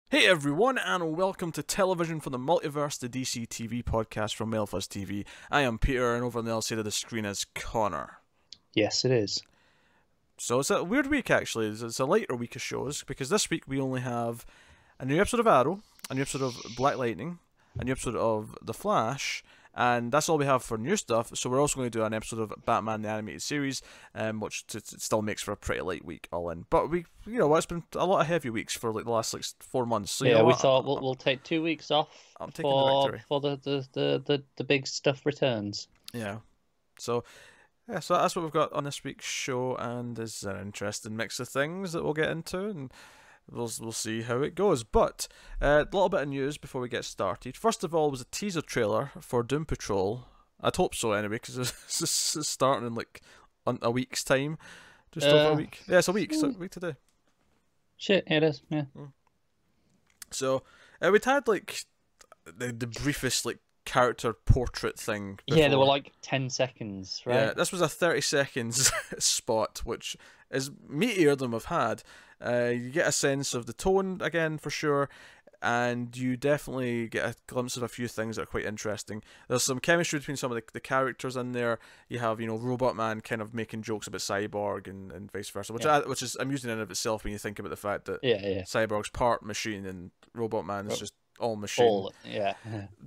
Hey everyone, and welcome to Television for the Multiverse, the DC TV podcast from Melfuzz TV. I am Peter, and over on the other side of the screen is Connor. Yes, it is. So it's a weird week, actually. It's a lighter week of shows, because this week we only have a new episode of Arrow, a new episode of Black Lightning, a new episode of The Flash, and that's all we have for new stuff. So we're also going to do an episode of Batman the Animated Series, which still makes for a pretty light week all in. But it's been a lot of heavy weeks for like the last 4 months. So we thought we'll take 2 weeks off I'm taking the victory for the big stuff returns. Yeah. So that's what we've got on this week's show, and there's an interesting mix of things that we'll get into, and we'll see how it goes. But a little bit of news before we get started. First of all, was a teaser trailer for Doom Patrol. I'd hope so anyway, because it's starting in like a week's time. Just over a week. Yeah, it's a week. So a week today. Shit, it is. Yeah. So we'd had like the briefest like character portrait thing before. Yeah, they were like 10 seconds, right? Yeah, this was a 30 seconds spot, which is meatier than we've had. You get a sense of the tone again for sure, and you definitely get a glimpse of a few things that are quite interesting. There's some chemistry between some of the characters in there. You have, Robot Man kind of making jokes about Cyborg and vice versa, which is amusing in and of itself when you think about the fact that Cyborg's part machine and Robot Man is just all machine.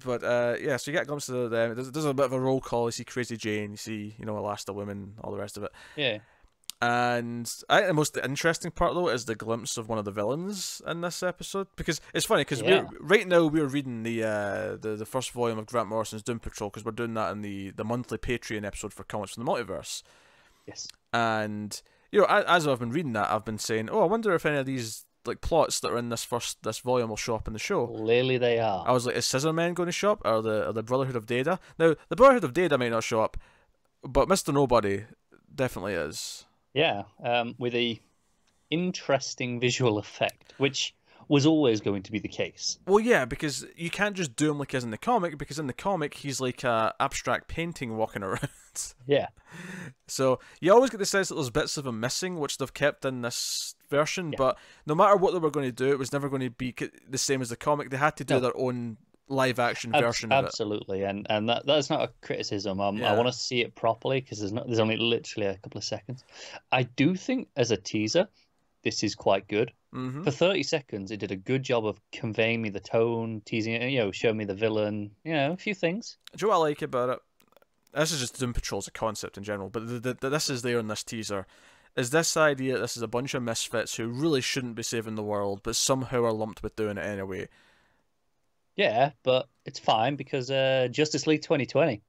But so you get a glimpse of them. There's a bit of a roll call. You see Crazy Jane, you see, Elasta Women, all the rest of it. Yeah. And I think the most interesting part though is the glimpse of one of the villains in this episode, because it's funny because right now we're reading the first volume of Grant Morrison's Doom Patrol, because we're doing that in the monthly Patreon episode for Comics from the Multiverse. Yes. And as I've been reading that, I've been saying, I wonder if any of these like plots that are in this volume will show up in the show. Clearly they are. I was like, is Scissorman going to show up, or the Brotherhood of Data? Now the Brotherhood of Data might not show up, but Mr. Nobody definitely is. Yeah, with a interesting visual effect, which was always going to be the case. Well, yeah, because you can't just do him like he is in the comic, because in the comic he's like a abstract painting walking around. Yeah. So you always get the sense that there's bits of him missing, which they've kept in this version, but no matter what they were going to do, it was never going to be the same as the comic. They had to do their own live-action version of it. Absolutely, and that's not a criticism. I want to see it properly, because there's only literally a couple of seconds. I do think as a teaser, this is quite good. Mm-hmm. For 30 seconds, it did a good job of conveying me the tone, teasing it, showing me the villain, a few things. Do you know what I like about it? This is just Doom Patrol as a concept in general, but this is there in this teaser. Is this idea that this is a bunch of misfits who really shouldn't be saving the world, but somehow are lumped with doing it anyway. Yeah, but it's fine, because Justice League 2020.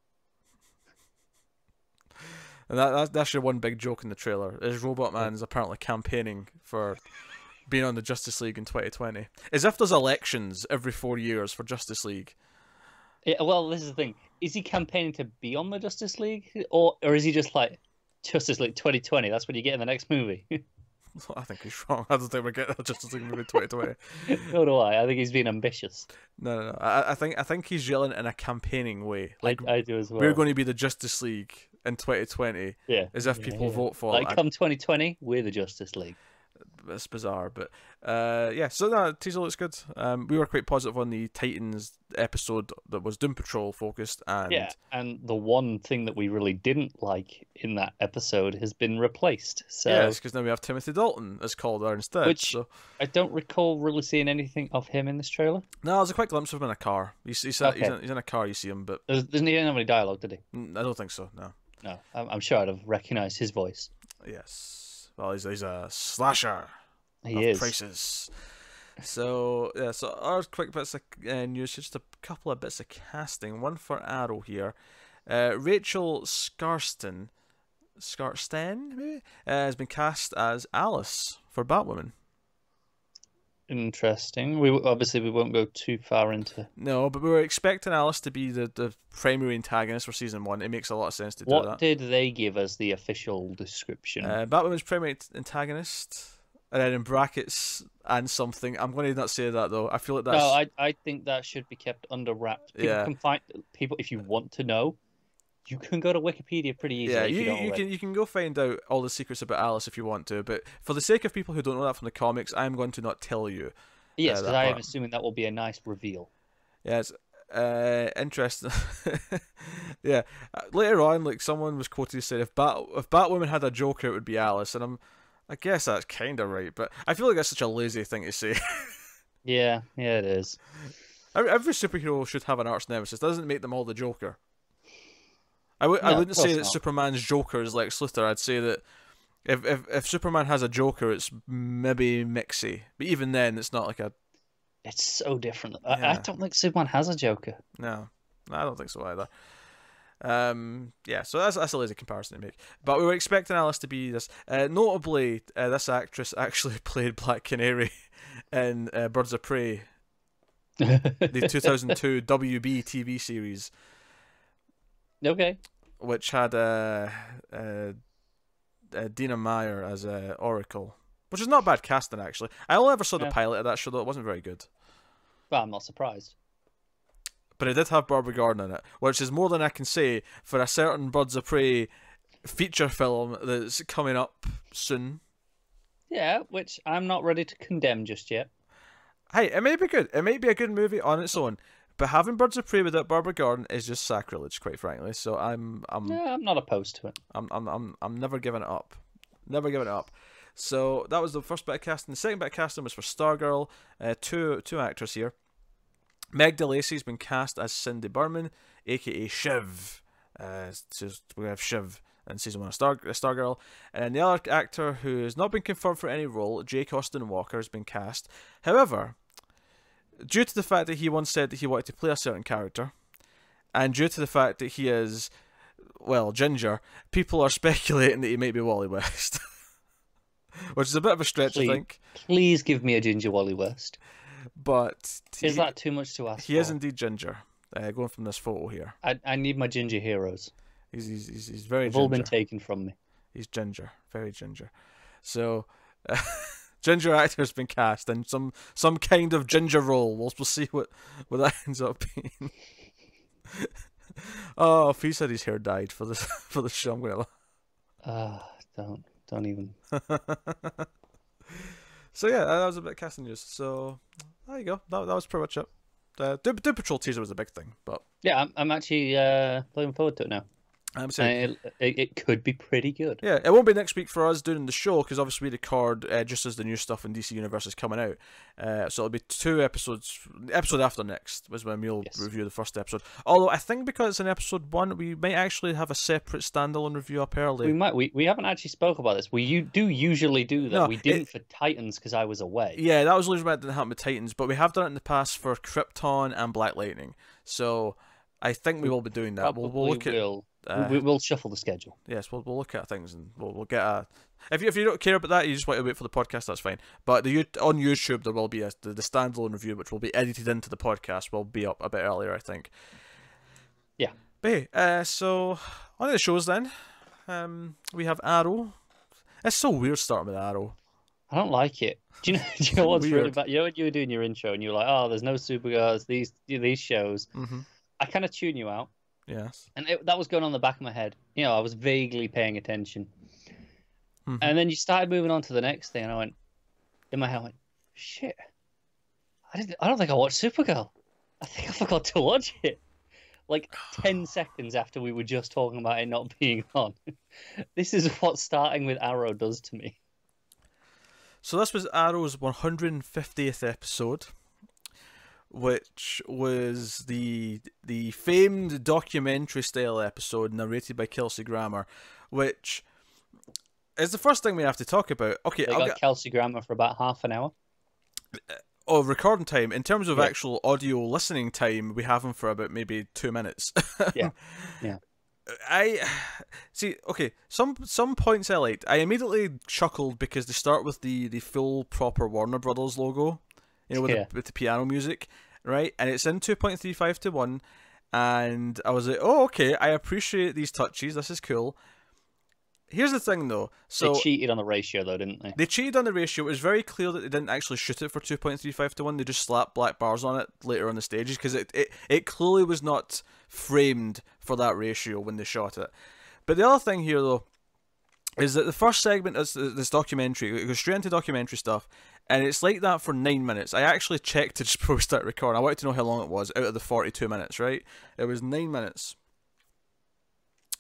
And that's your one big joke in the trailer, is Robot Man's apparently campaigning for being on the Justice League in 2020. As if there's elections every 4 years for Justice League. Yeah, well, this is the thing. Is he campaigning to be on the Justice League? Or is he just like, Justice League 2020, that's what you get in the next movie? I think he's wrong. I don't think we're getting a Justice League movie 2020. So do I. I think he's being ambitious. No. I think he's yelling in a campaiging way. Like, I do as well. We're going to be the Justice League in 2020. Yeah. As if people vote for it. Like, come 2020, we're the Justice League. It's bizarre, but so that teaser looks good. We were quite positive on the Titans episode that was Doom Patrol focused, and the one thing that we really didn't like in that episode has been replaced. So yes, because now we have Timothy Dalton as Calder instead. Which I don't recall really seeing anything of him in this trailer. No, there's a quick glimpse of him in a car. He's in a car. You see him, but doesn't he have any dialogue? Did he? I don't think so. No, I'm sure I'd have recognised his voice. Yes. Well, he's a slasher. He is. Prices. So our quick bits of news, just a couple of bits of casting. One for Arrow here. Rachel Skarsten maybe, has been cast as Alice for Batwoman. Interesting. We won't go too far into. No, but we were expecting Alice to be the primary antagonist for season 1. It makes a lot of sense to do that. What did they give as the official description? Batwoman's primary antagonist, and then in brackets and something. I'm going to not say that though. I feel like that's. No, I think that should be kept under wraps. People can find people if you want to know. You can go to Wikipedia pretty easily. Yeah, you can go find out all the secrets about Alice if you want to, but for the sake of people who don't know that from the comics, I'm going to not tell you. Yes, because I am part. assuming that will be a nice reveal. Yeah, it's interesting. Yeah, later on, like someone was quoted to say, if Batwoman had a Joker, it would be Alice, and I guess that's kind of right, but I feel like that's such a lazy thing to say. Yeah, it is. Every superhero should have an arch nemesis. Doesn't make them all the Joker. I No, wouldn't of say course that not. Superman's Joker is Lex Luthor. I'd say that if Superman has a Joker, it's maybe Mixie. But even then, it's not like a... It's so different. I Yeah. don't think Superman has a Joker. No, I don't think so either. Yeah, so that's a lazy comparison to make. But we were expecting Alice to be this. Notably, this actress actually played Black Canary in Birds of Prey, the 2002 WB TV series, Okay. which had Dina Meyer as Oracle, which is not bad casting actually. I only ever saw the pilot of that show though; it wasn't very good. Well, I'm not surprised. But it did have Barbara Gordon in it, which is more than I can say for a certain Birds of Prey feature film that's coming up soon. Yeah, which I'm not ready to condemn just yet. Hey, it may be good. It may be a good movie on its own, but having Birds of Prey without Barbara Gordon is just sacrilege, quite frankly. So I'm not opposed to it. I'm never giving it up. Never giving it up. So that was the first bit of casting. The second bit of casting was for Stargirl. Two actors here. Meg DeLacy's been cast as Cindy Berman, aka Shiv. We have Shiv in season 1 of Stargirl. And the other actor who has not been confirmed for any role, Jake Austin Walker, has been cast. However, due to the fact that he once said that he wanted to play a certain character, and due to the fact that he is, well, ginger, people are speculating that he might be Wally West. Which is a bit of a stretch, I think. Please give me a ginger Wally West. But is that too much to ask? He is indeed ginger. Going from this photo here. I need my ginger heroes. He's very ginger. They've all been taken from me. He's ginger, very ginger. So, ginger actor has been cast in some kind of ginger role. We'll see what that ends up being. Oh, if he said his hair dyed for the show, I'm gonna. Don't even. So yeah, that was a bit of casting news. So there you go. That was pretty much it. Doom Patrol teaser was a big thing, but yeah, I'm actually looking forward to it now. I'm saying it could be pretty good. Yeah, it won't be next week for us doing the show because obviously we record just as the new stuff in DC Universe is coming out. So it'll be 2 episodes. Episode after next was when we'll review the first episode. Although I think because it's in episode 1, we might actually have a separate standalone review up early. We might. We haven't actually spoke about this. We do usually do that. No, we didn't for Titans because I was away. Yeah, that was the reason why it didn't happen with Titans, but we have done it in the past for Krypton and Black Lightning. So I think we will be doing that. We'll look at. We'll shuffle the schedule. Yes, we'll look at things and we'll get a. If you don't care about that, you just want to wait for the podcast. That's fine. But on YouTube there will be the standalone review, which will be edited into the podcast. Will be up a bit earlier, I think. Yeah. But hey, so on to the shows then. We have Arrow. It's so weird starting with Arrow. I don't like it. Do you know what's really bad? You know when you were doing your intro and you were like, "Oh, there's no Supergirl, these shows." Mm-hmm. I kind of tune you out. Yes. And that was going on in the back of my head. You know, I was vaguely paying attention. Mm-hmm. And then you started moving on to the next thing, and I went, in my head, I went, shit. I don't think I watched Supergirl. I think I forgot to watch it. Like 10 seconds after we were just talking about it not being on. This is what starting with Arrow does to me. So this was Arrow's 150th episode, which was the famed documentary style episode narrated by Kelsey Grammer, which is the first thing we have to talk about. Okay, I got Kelsey Grammer for about half an hour. Oh, recording time. In terms of actual audio listening time, we have him for about maybe 2 minutes. Yeah. I see. Okay, some points I liked. I immediately chuckled because they start with the full proper Warner Brothers logo. You know, with the piano music, right? And it's in 2.35:1, and I was like, oh, okay, I appreciate these touches. This is cool. Here's the thing, though. So they cheated on the ratio, though, didn't they? They cheated on the ratio. It was very clear that they didn't actually shoot it for 2.35:1. They just slapped black bars on it later on the stages because it clearly was not framed for that ratio when they shot it. But the other thing here, though, is that the first segment is this documentary. It goes straight into documentary stuff, and it's like that for 9 minutes. I actually checked it just before we started recording. I wanted to know how long it was out of the 42 minutes, right? It was 9 minutes.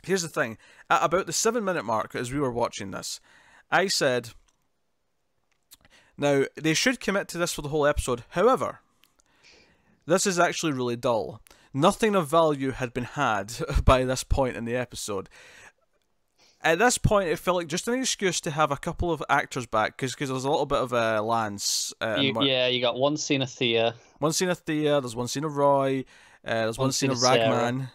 Here's the thing. At about the 7-minute mark, as we were watching this, I said, now, they should commit to this for the whole episode. However, this is actually really dull. Nothing of value had been had by this point in the episode. At this point, it felt like just an excuse to have a couple of actors back, because there's a little bit of Lance. You got one scene of Thea. One scene of Thea, there's one scene of Roy, there's one scene of Ragman.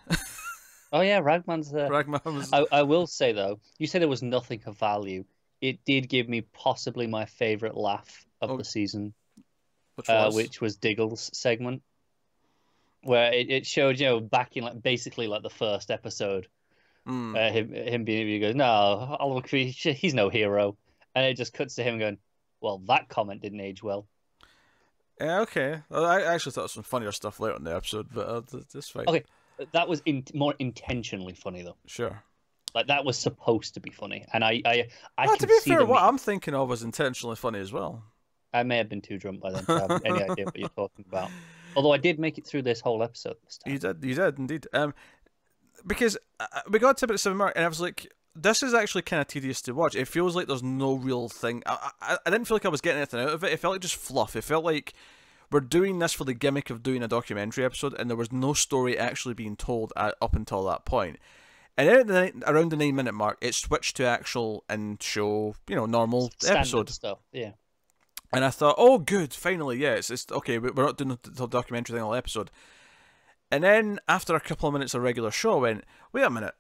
Oh yeah, Ragman's there. Ragman was... I will say, though, you said there was nothing of value. It did give me possibly my favourite laugh of the season, which was Diggle's segment, where it showed, back in basically the first episode. Him being, he goes, no, he's no hero, and it just cuts to him going, well, that comment didn't age well. Yeah, okay. Well, I actually thought of some funnier stuff later in the episode, but that's fine. Okay, that was more intentionally funny though. Sure. That was supposed to be funny, and I to be fair, what I'm thinking of was intentionally funny as well. I may have been too drunk by then to have any idea what you're talking about. Although I did make it through this whole episode this time. You did indeed. Because we got to about 7 mark, and I was like, this is actually kind of tedious to watch. It feels like there's no real thing. I didn't feel like I was getting anything out of it. It felt like just fluff. It felt like we're doing this for the gimmick of doing a documentary episode, and there was no story actually being told up until that point. And then around the 9-minute mark, it switched to actual and show, normal standard episode stuff. Yeah. And I thought, oh, good, finally, yeah, it's okay. We're not doing the documentary thing all episode. And then after a couple of minutes of regular show, I went, wait a minute.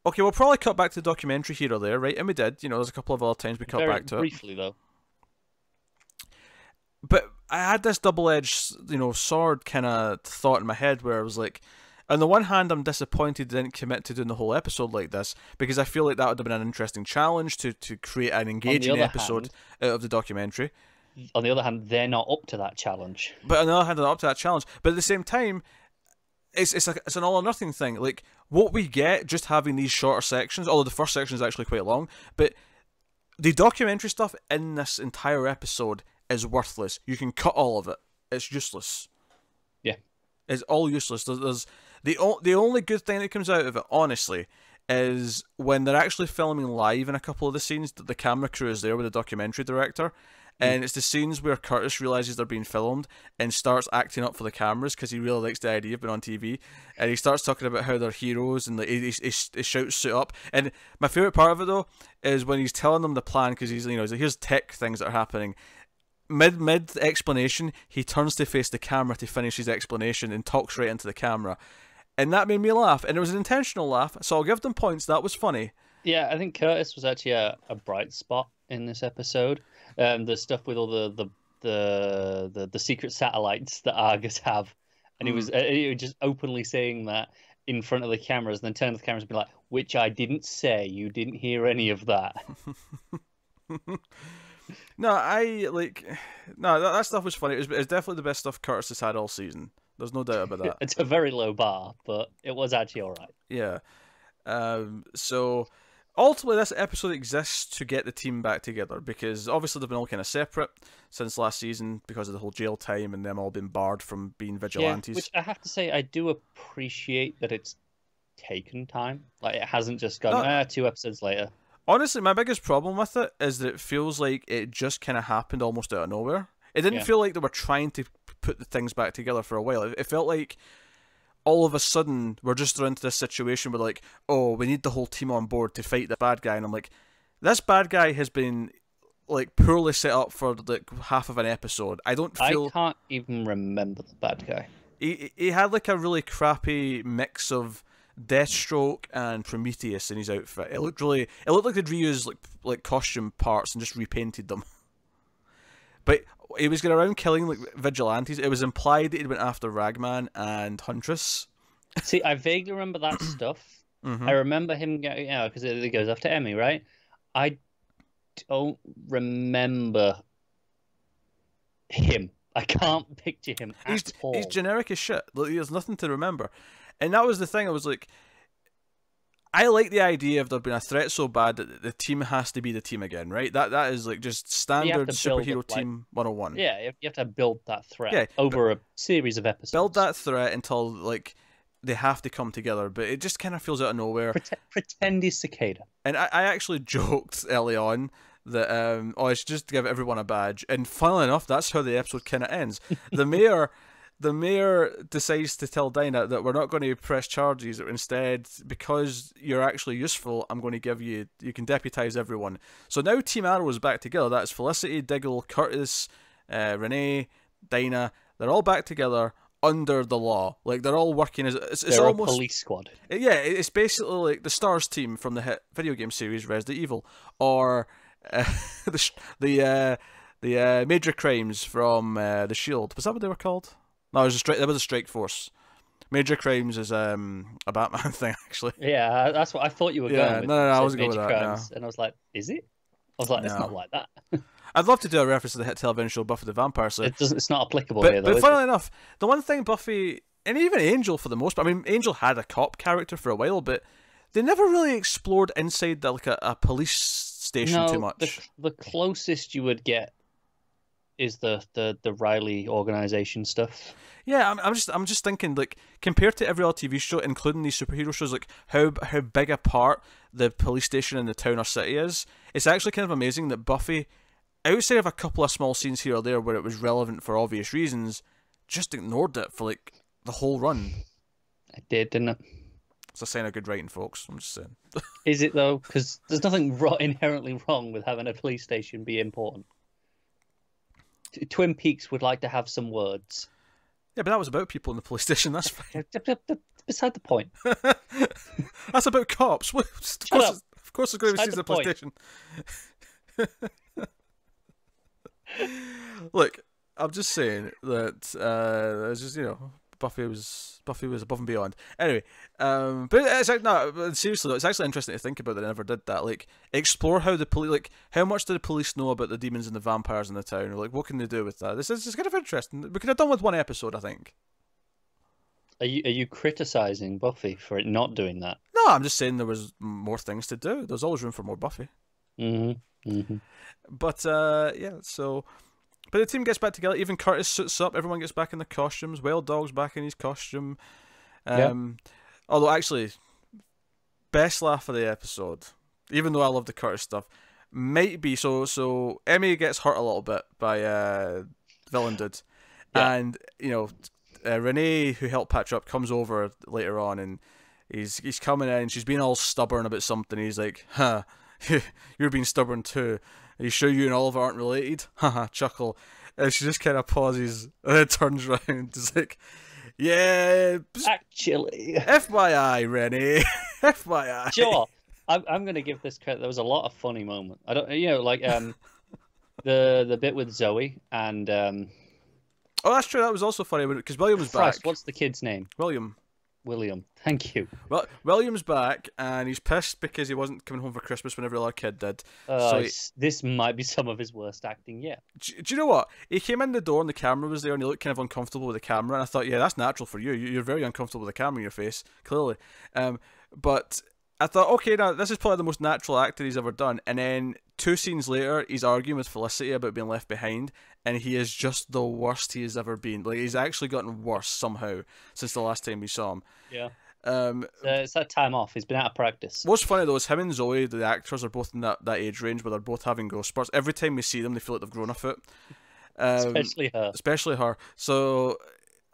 Okay, we'll probably cut back to the documentary here or there, right? And we did. There's a couple of other times we cut back to it. Briefly, though. But I had this double-edged, sword kind of thought in my head where I was like, on the one hand, I'm disappointed they didn't commit to doing the whole episode like this, because I feel like that would have been an interesting challenge to create an engaging episode out of the documentary. On the other hand, they're not up to that challenge. But on the other hand, they're not up to that challenge. But at the same time, it's an all or nothing thing. Like, what we get just having these shorter sections, although the first section is actually quite long, but the documentary stuff in this entire episode is worthless. You can cut all of it. It's useless. Yeah. It's all useless. There's the only good thing that comes out of it, honestly, is when they're actually filming live in a couple of the scenes, that the camera crew is there with the documentary director. And it's the scenes where Curtis realizes they're being filmed and starts acting up for the cameras because he really likes the idea of being on TV. And he starts talking about how they're heroes, and he shouts suit up. And my favorite part of it, though, is when he's telling them the plan, because he's like, here's tech things that are happening. Mid explanation, he turns to face the camera to finish his explanation and talks right into the camera. And that made me laugh. And it was an intentional laugh, so I'll give them points. That was funny. Yeah, I think Curtis was actually a bright spot in this episode. The stuff with all the secret satellites that Argus have, and he was just openly saying that in front of the cameras, and then turn to the cameras and be like, "Which I didn't say. You didn't hear any of that." No, that stuff was funny. It was definitely the best stuff Curtis has had all season. There's no doubt about that. It's a very low bar, but it was actually all right. Yeah. So ultimately, this episode exists to get the team back together, because obviously they've been all kind of separate since last season because of the whole jail time and them all being barred from being vigilantes. Yeah, which I have to say, I do appreciate that it's taken time. Like, it hasn't just gone 2 episodes later. Honestly, my biggest problem with it is that it feels like it just kind of happened almost out of nowhere. It didn't feel like they were trying to put the things back together for a while. It felt like all of a sudden we're just thrown into this situation where, like, oh, we need the whole team on board to fight the bad guy. And I'm like, this bad guy has been, like, poorly set up for, like, half of an episode. I can't even remember the bad guy. He had, like, a really crappy mix of Deathstroke and Prometheus in his outfit. It looked like they'd reused like costume parts and just repainted them. But he was going around killing like vigilantes. It was implied that he went after Ragman and Huntress. See, I vaguely remember that stuff. Mm-hmm. I remember him getting, because it goes after Emmy, right? I don't remember him. I can't picture him at all. He's generic as shit. Like, there's nothing to remember. And that was the thing. I was like, I like the idea of there being a threat so bad that the team has to be the team again, right? That is like just standard superhero team 101. Yeah, you have to build that threat Yeah, over a series of episodes. Build that threat until like they have to come together, but it just kind of feels out of nowhere. Pretend he's Cicada. And I actually joked early on that I should just give everyone a badge, and funnily enough, that's how the episode kind of ends. The mayor decides to tell Dinah that we're not going to press charges. Instead, because you're actually useful, I'm going to give you can deputize everyone. So now Team Arrow is back together. That's Felicity, Diggle, Curtis, Renee, Dinah. They're all back together under the law. Like, they're all working as it's almost a police squad. Yeah, it's basically like the Stars team from the hit video game series Resident Evil, or the Major Crimes from the Shield. Was that what they were called? No, it was a Strike Force. Major Crimes is a Batman thing, actually. Yeah, that's what I thought you were going with. No, I wasn't going with that. No. And I was like, is it? I was like, it's not like that. I'd love to do a reference to the hit television show Buffy the Vampire Slayer. It's not applicable here, though. But funnily enough, the one thing Buffy, and even Angel for the most part, I mean, Angel had a cop character for a while, but they never really explored inside a police station too much. The closest you would get is the Riley organization stuff. Yeah, I'm just thinking, like, compared to every other TV show, including these superhero shows, like how big a part the police station in the town or city is. It's actually kind of amazing that Buffy, outside of a couple of small scenes here or there where it was relevant for obvious reasons, just ignored it for like the whole run. It did, didn't it? It's a sign of good writing, folks. I'm just saying. Is it though? Because there's nothing inherently wrong with having a police station be important. Twin Peaks would like to have some words. Yeah, but that was about people in the police station. That's fine. Beside the point. That's about cops. Of course, there's going to be scenes in the police station. Look, I'm just saying that it's just, Buffy was above and beyond. Anyway, but it's like, no, seriously though, it's actually interesting to think about that I never did that. Like, explore how the police, like, how much do the police know about the demons and the vampires in the town? Or, like, what can they do with that? This is kind of interesting. We could have done with one episode, I think. Are you criticizing Buffy for it not doing that? No, I'm just saying there was more things to do. There's always room for more Buffy. But yeah, so. But the team gets back together. Even Curtis suits up. Everyone gets back in their costumes. Wild Dog's back in his costume. Although, actually, best laugh of the episode, even though I love the Curtis stuff, might be so Emmy gets hurt a little bit by Villain Dude. Yeah. And, Renee, who helped patch up, comes over later on, and he's coming in. She's being all stubborn about something. He's like, huh, you're being stubborn too. Are you sure you and Oliver aren't related? Haha, chuckle. And she just kind of pauses and then turns around. It's like, yeah. Actually. FYI, Rennie. FYI. Sure. I'm going to give this credit. There was a lot of funny moments. I don't, the bit with Zoe and. Oh, that's true. That was also funny because William was back. What's the kid's name? William. Thank you. Well, William's back, and he's pissed because he wasn't coming home for Christmas when every other kid did. This might be some of his worst acting yet. Do you know what? He came in the door and the camera was there, and he looked kind of uncomfortable with the camera, and I thought, yeah, that's natural for you. You're very uncomfortable with the camera in your face, clearly. But I thought, okay, now this is probably the most natural acting he's ever done. And then 2 scenes later, he's arguing with Felicity about being left behind, and he is just the worst he has ever been. Like, he's actually gotten worse somehow since the last time we saw him. Yeah. It's that time off. He's been out of practice. What's funny though is him and Zoe, the actors, are both in that age range where they're both having growth spurts. Every time we see them, they feel like they've grown a foot. Especially her. So,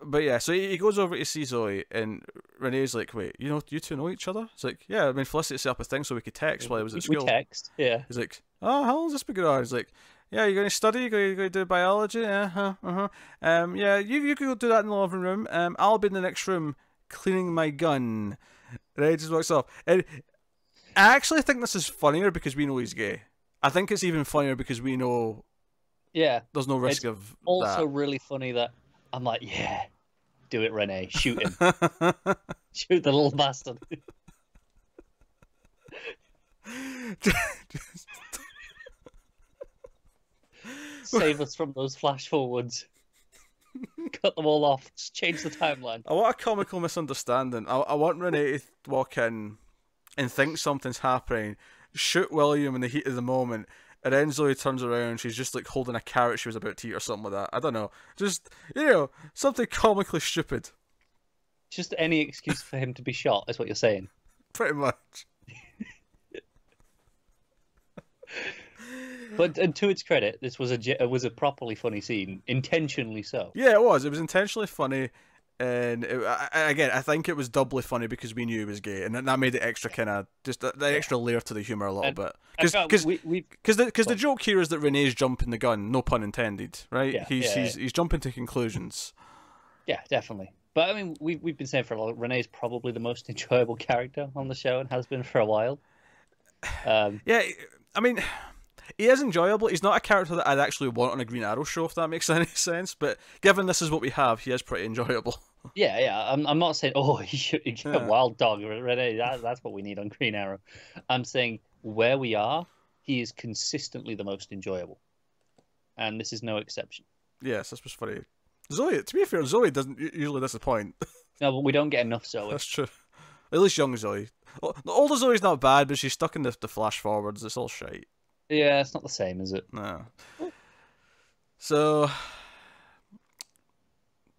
but yeah, so he goes over to see Zoe, and Renee's like, "Wait, you two know each other?" It's like, "Yeah, I mean, Felicity set up a thing so we could text while I was at school." We text, yeah. He's like, "Oh, how long has this been going on?" He's like, "Yeah, you're going to study? You're going to do biology? Yeah, you can go do that in the living room. I'll be in the next room cleaning my gun." And he just walks off. And I actually think this is funnier because we know he's gay. I think it's even funnier because we know there's no risk of that. Also really funny that I'm like, yeah, do it, Renee. Shoot him. Shoot the little bastard. Save us from those flash forwards. Cut them all off. Just change the timeline. I want a comical misunderstanding. I want Renee to walk in and thinks something's happening, shoot William in the heat of the moment, and then Zoe turns around, she's just like holding a carrot she was about to eat or something like that. I don't know. Just, something comically stupid. Just any excuse for him to be shot, is what you're saying. Pretty much. But and to its credit, this was a properly funny scene, intentionally so. Yeah, it was. It was intentionally funny, and again, I think it was doubly funny because we knew he was gay, and that made it extra kind of just the extra layer to the humor a little bit. Because the joke here is that Renee's jumping the gun, no pun intended, right? Yeah, he's jumping to conclusions. Yeah, definitely. But I mean, we've been saying for a while, Renee's probably the most enjoyable character on the show and has been for a while. Yeah, I mean, he is enjoyable. He's not a character that I'd actually want on a Green Arrow show, if that makes any sense. But given this is what we have, he is pretty enjoyable. Yeah. I'm not saying, he should get a wild dog, Renee. That's what we need on Green Arrow. I'm saying where we are, he is consistently the most enjoyable, and this is no exception. Yes, this was funny. Zoe, to be fair, Zoe doesn't usually disappoint. No, but we don't get enough Zoe. That's true. At least young Zoe. The older Zoe's not bad, but she's stuck in the flash forwards. It's all shite. Yeah, it's not the same, is it? No. So,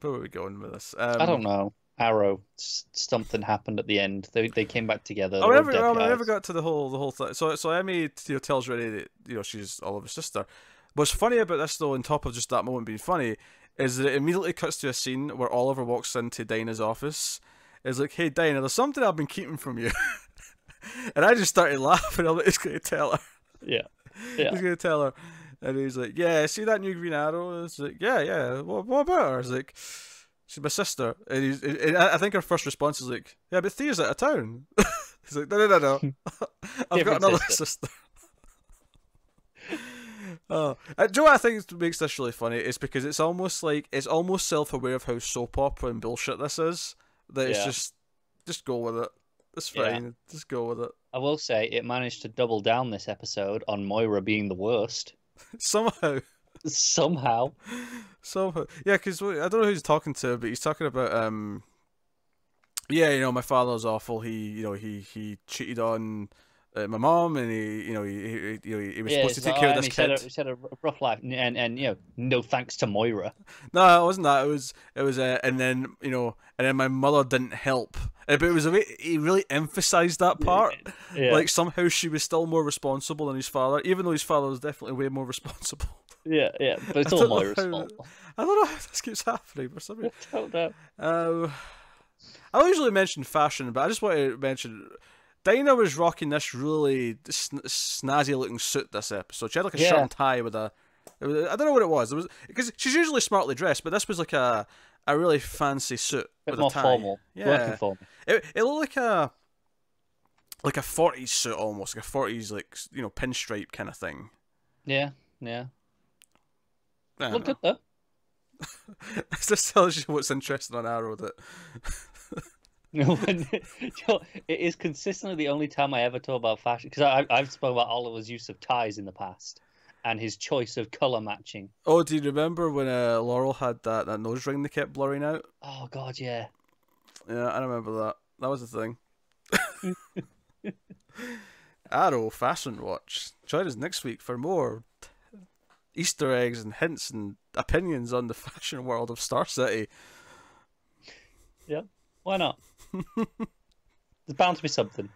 where were we going with this? I don't know. Arrow. Something happened at the end. They came back together. I never got to the whole thing. So Emmy tells Renee that she's Oliver's sister. What's funny about this though, on top of just that moment being funny, is that it immediately cuts to a scene where Oliver walks into Dinah's office. It's like, hey Dinah, there's something I've been keeping from you. And I just started laughing. I'm like, he's going to tell her. Yeah. He's going to tell her. And he's like, yeah, see that new Green Arrow? It's like, yeah. What about her? It's like, she's my sister. And I think her first response is like, yeah, but Thea's out of town. He's like, no. I've got another sister. Oh, Joe, I think makes this really funny is because it's almost self-aware of how soap opera and bullshit this is. That it's just go with it. It's fine. Yeah. Just go with it. I will say it managed to double down this episode on Moira being the worst. Somehow. Yeah, because I don't know who he's talking to, but he's talking about my father's awful. He cheated on my mom, and he was supposed to take care of this kid. He said a rough life, and no thanks to Moira. No, it wasn't that. It was and then my mother didn't help. But it was he really emphasized that part. Yeah. Like somehow she was still more responsible than his father, even though his father was definitely way more responsible. Yeah, but it's all Moira's fault. I don't know how this keeps happening for some reason. I don't know. I don't usually mention fashion, but I just want to mention Dinah was rocking this really snazzy looking suit this episode. She had like a shirt and tie with I don't know what it was. It was because she's usually smartly dressed, but this was like a really fancy suit with a tie. Formal. Yeah, working formal. It looked like a 40s suit almost, like a 40s pinstripe kind of thing. Yeah. Look good though. This tells you what's interesting on Arrow that. It is consistently the only time I ever talk about fashion, because I've spoken about Oliver's use of ties in the past and his choice of colour matching. Oh, do you remember when Laurel had that nose ring that kept blurring out? Oh God, yeah. Yeah, I remember that. That was the thing. Arrow Fashion Watch. Join us next week for more Easter eggs and hints and opinions on the fashion world of Star City. Yeah, why not? There's bound to be something.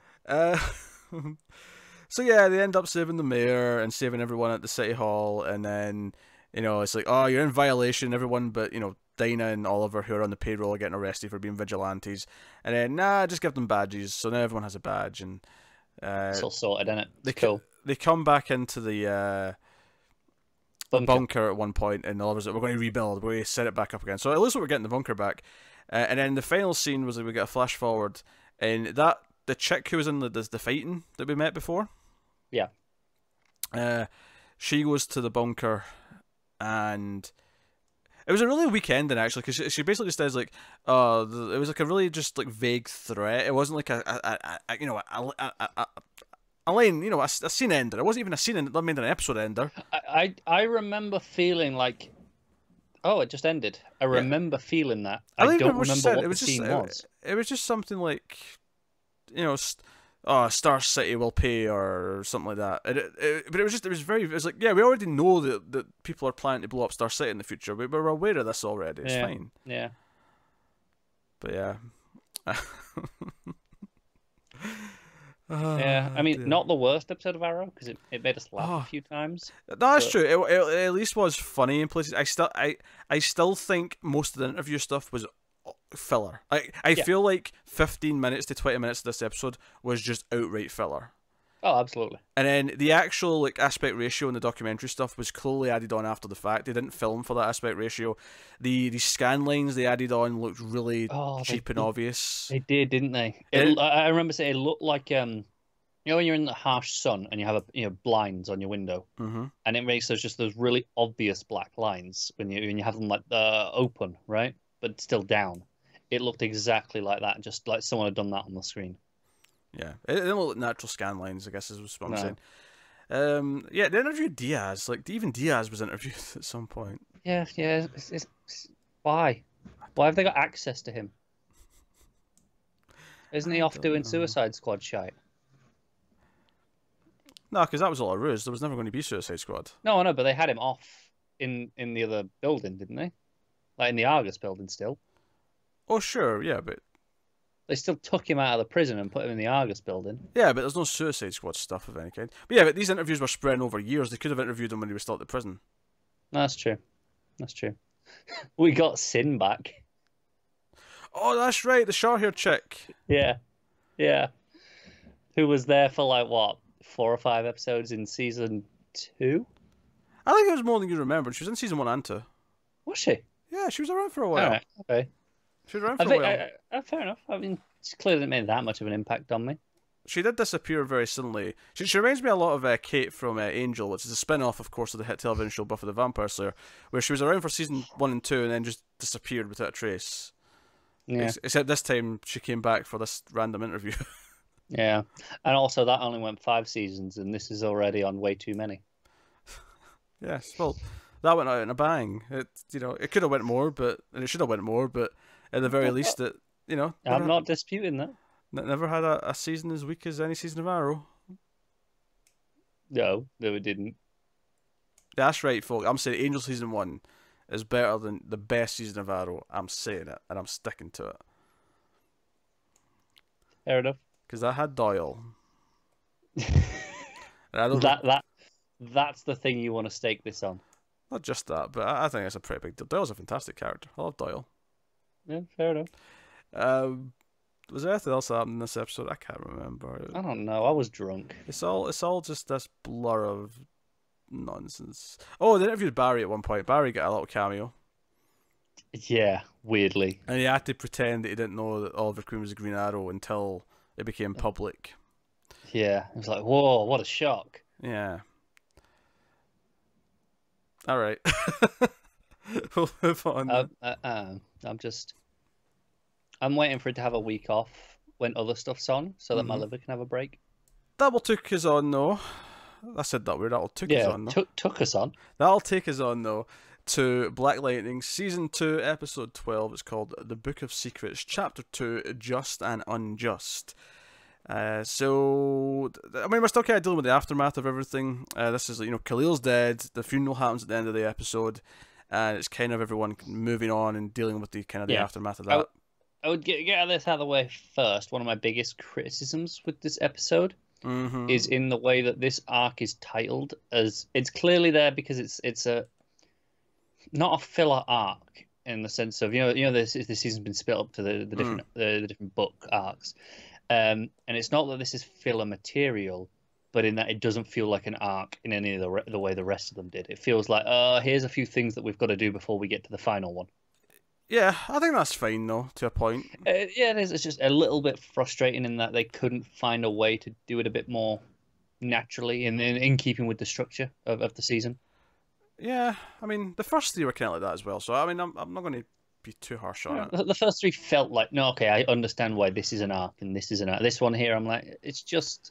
So yeah, they end up saving the mayor and saving everyone at the city hall, and then it's like, oh, you're in violation, everyone, but Dinah and Oliver, who are on the payroll, are getting arrested for being vigilantes, and then just give them badges. So now everyone has a badge, and it's all sorted, isn't it? Cool. They come back into the bunker at one point, and Oliver's like, we're going to rebuild, we're going to set it back up again. So at least we're getting the bunker back. And then the final scene was that we get a flash forward, and the chick who was in the fighting that we met before, she goes to the bunker, and it was a really weak ending actually, because she basically says like, it was like a really just like vague threat. It wasn't like a line, a scene ender. It wasn't even a scene ender. That made an episode ender. I remember feeling like, oh, it just ended. I remember feeling that. I don't remember what the scene was. It was just something like, oh, Star City will pay or something like that. But it was like, yeah, we already know that people are planning to blow up Star City in the future. We're aware of this already. It's fine. Yeah. But yeah. Yeah, I mean, dear. not the worst episode of Arrow because it made us laugh a few times. No, that's true. It at least was funny in places. I still think most of the interview stuff was filler. I feel like 15 minutes to 20 minutes of this episode was just outright filler. Oh, absolutely. And then the actual like aspect ratio in the documentary stuff was clearly added on after the fact. They didn't film for that aspect ratio. The scan lines they added on looked really cheap and obvious. They did, didn't they? I remember saying it looked like when you're in the harsh sun and you have blinds on your window, and it makes those really obvious black lines when you have them like open, right, but still down. It looked exactly like that, just like someone had done that on the screen. Yeah, it didn't look like natural scan lines, I guess is what I'm saying. Yeah, they interviewed Diaz. Like, even Diaz was interviewed at some point. Yeah. Why? Why have they got access to him? Isn't he off doing Suicide Squad shite? No, because that was all a ruse. There was never going to be Suicide Squad. No, I know, but they had him off in the other building, didn't they? Like in the Argus building still. Oh, sure, yeah, but... They still took him out of the prison and put him in the Argus building. Yeah, but there's no Suicide Squad stuff of any kind. But yeah, but these interviews were spreading over years. They could have interviewed him when he was still at the prison. That's true. We got Sin back. Oh, that's right, the short-haired chick. Yeah. Who was there for like, what, 4 or 5 episodes in season 2? I think it was more than you remembered. She was in season 1 and 2. Was she? Yeah, she was around for a while. All right, okay. She was around for a while. Fair enough. I mean, she clearly didn't make that much of an impact on me. She did disappear very suddenly. She reminds me a lot of Kate from Angel, which is a spin-off, of course, of the hit television show Buffy the Vampire Slayer, where she was around for season 1 and 2 and then just disappeared without a trace. Yeah. Except this time she came back for this random interview. Yeah. And also that only went 5 seasons, and this is already on way too many. Yes, well, that went out in a bang. It could have went more, and it should have went more, but at the very least, I'm not disputing that. Never had a season as weak as any season of Arrow. No, it didn't. That's right, folks. I'm saying Angel season 1 is better than the best season of Arrow. I'm saying it, and I'm sticking to it. Fair enough. Because I had Doyle. That's the thing you want to stake this on. Not just that, but I think it's a pretty big deal. Doyle's a fantastic character. I love Doyle. Yeah, fair enough. Was there anything else that happened in this episode? I can't remember. I don't know. I was drunk. It's all just this blur of nonsense. Oh, they interviewed Barry at one point. Barry got a little cameo. Yeah, weirdly. And he had to pretend that he didn't know that Oliver Queen was a Green Arrow until it became public. Yeah, it was like, whoa, what a shock. Yeah. All right. We'll move on. I'm waiting for it to have a week off when other stuff's on, so that my liver can have a break. That'll took us on though. I said that weird. That'll took us on though. Took us on. That'll take us on though to Black Lightning season 2, episode 12. It's called The Book of Secrets, chapter 2, Just and Unjust. So I mean, we're still kind of dealing with the aftermath of everything. This is Khalil's dead. The funeral happens at the end of the episode, and it's kind of everyone moving on and dealing with the aftermath of that. I would get this out of the way first. One of my biggest criticisms with this episode is in the way that this arc is titled. As it's clearly there because it's not a filler arc in the sense of this season's been split up to the different the different book arcs, and it's not that this is filler material, but in that it doesn't feel like an arc in any of the way the rest of them did. It feels like here's a few things that we've got to do before we get to the final one. Yeah, I think that's fine, though, to a point. Yeah, it is. It's just a little bit frustrating in that they couldn't find a way to do it a bit more naturally and in keeping with the structure of the season. Yeah, I mean, the first 3 were kind of like that as well, so I mean, I'm not going to be too harsh on it. The first 3 felt like, no, okay, I understand why this is an arc and this is an arc. This one here, I'm like, it's just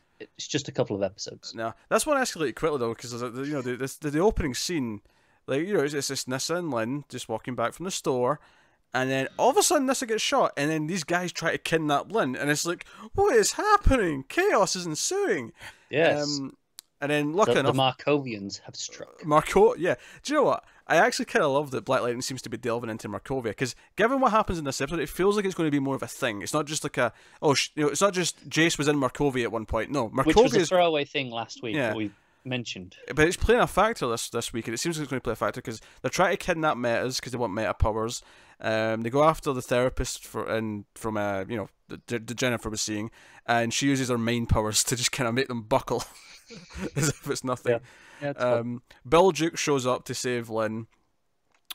a couple of episodes. No, this one escalated quickly, though, because, the opening scene, it's Nissa and Lynn just walking back from the store, And then all of a sudden, Nissa gets shot, and then these guys try to kidnap Lynn, and it's like, what is happening? Chaos is ensuing. Yes. And then, luckily enough, the Markovians have struck. Yeah. Do you know what? I actually kind of love that Black Lightning seems to be delving into Markovia, because given what happens in this episode, it feels like it's going to be more of a thing. It's not just like it's not just Jace was in Markovia at one point. No, Markovia, which was a throwaway thing last week that we mentioned. But it's playing a factor this week, and it seems like it's going to play a factor because they're trying to kidnap Metas because they want meta powers. They go after the therapist from the Jennifer was seeing, and she uses her main powers to just kind of make them buckle as if it's nothing. Yeah, Bill Duke shows up to save Lynn,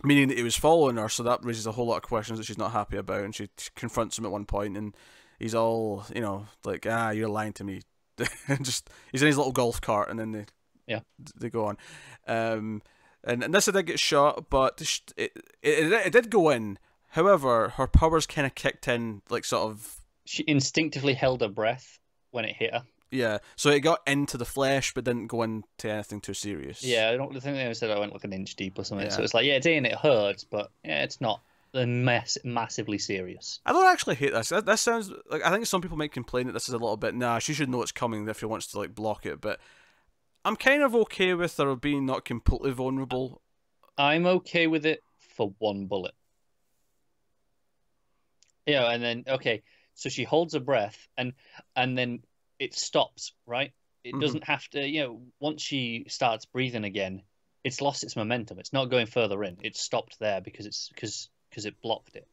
meaning that he was following her, so that raises a whole lot of questions that she's not happy about, and she confronts him at one point, and he's all, like, you're lying to me. Just he's in his little golf cart, and then they go on. And Nissa did get shot, but it did go in. However, her powers kind of kicked in, like, sort of. She instinctively held her breath when it hit her. Yeah, so it got into the flesh, but didn't go into anything too serious. Yeah, I don't think they said I went like an inch deep or something. Yeah. So it's like, it's in, it hurts, but it's not massively serious. I don't actually hate this. That sounds like, I think some people might complain that this is a little bit, she should know it's coming if she wants to, like, block it, but I'm kind of okay with her being not completely vulnerable. I'm okay with it for one bullet. And then, so she holds her breath, and then it stops, right? It doesn't have to, once she starts breathing again, it's lost its momentum. It's not going further in. It stopped there because it blocked it.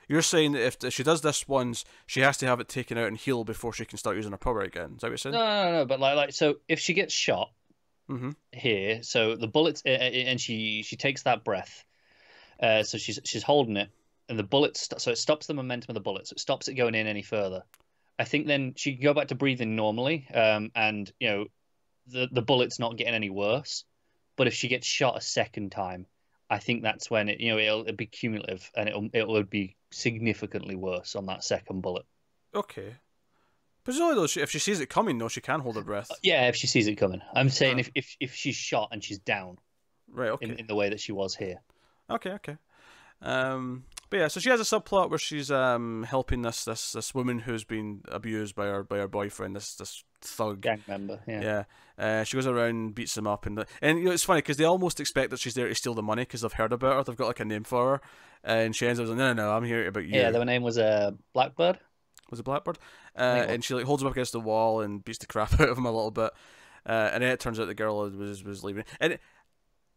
You're saying that if she does this once, she has to have it taken out and heal before she can start using her power again. Is that what you're saying? No. But like, so if she gets shot here, so the bullets, and she takes that breath, so she's holding it, and the bullets, so it stops the momentum of the bullet, so it stops it going in any further. I think then she can go back to breathing normally, and the bullet's not getting any worse. But if she gets shot a second time, I think that's when it'll be cumulative, and it'll be significantly worse on that second bullet. Okay. Presumably, though, if she sees it coming, though, she can hold her breath. Yeah, if she sees it coming. I'm saying if she's shot and she's down, right? Okay. In the way that she was here. Okay. But yeah, so she has a subplot where she's helping this woman who's been abused by her boyfriend, this thug gang member. Yeah. She goes around, beats him up, and it's funny because they almost expect that she's there to steal the money because they've heard about her. They've got like a name for her, and she ends up saying, "No, I'm here about you." Yeah, their name was Blackbird. Was it Blackbird? And she like holds him up against the wall and beats the crap out of him a little bit, and then it turns out the girl was leaving. And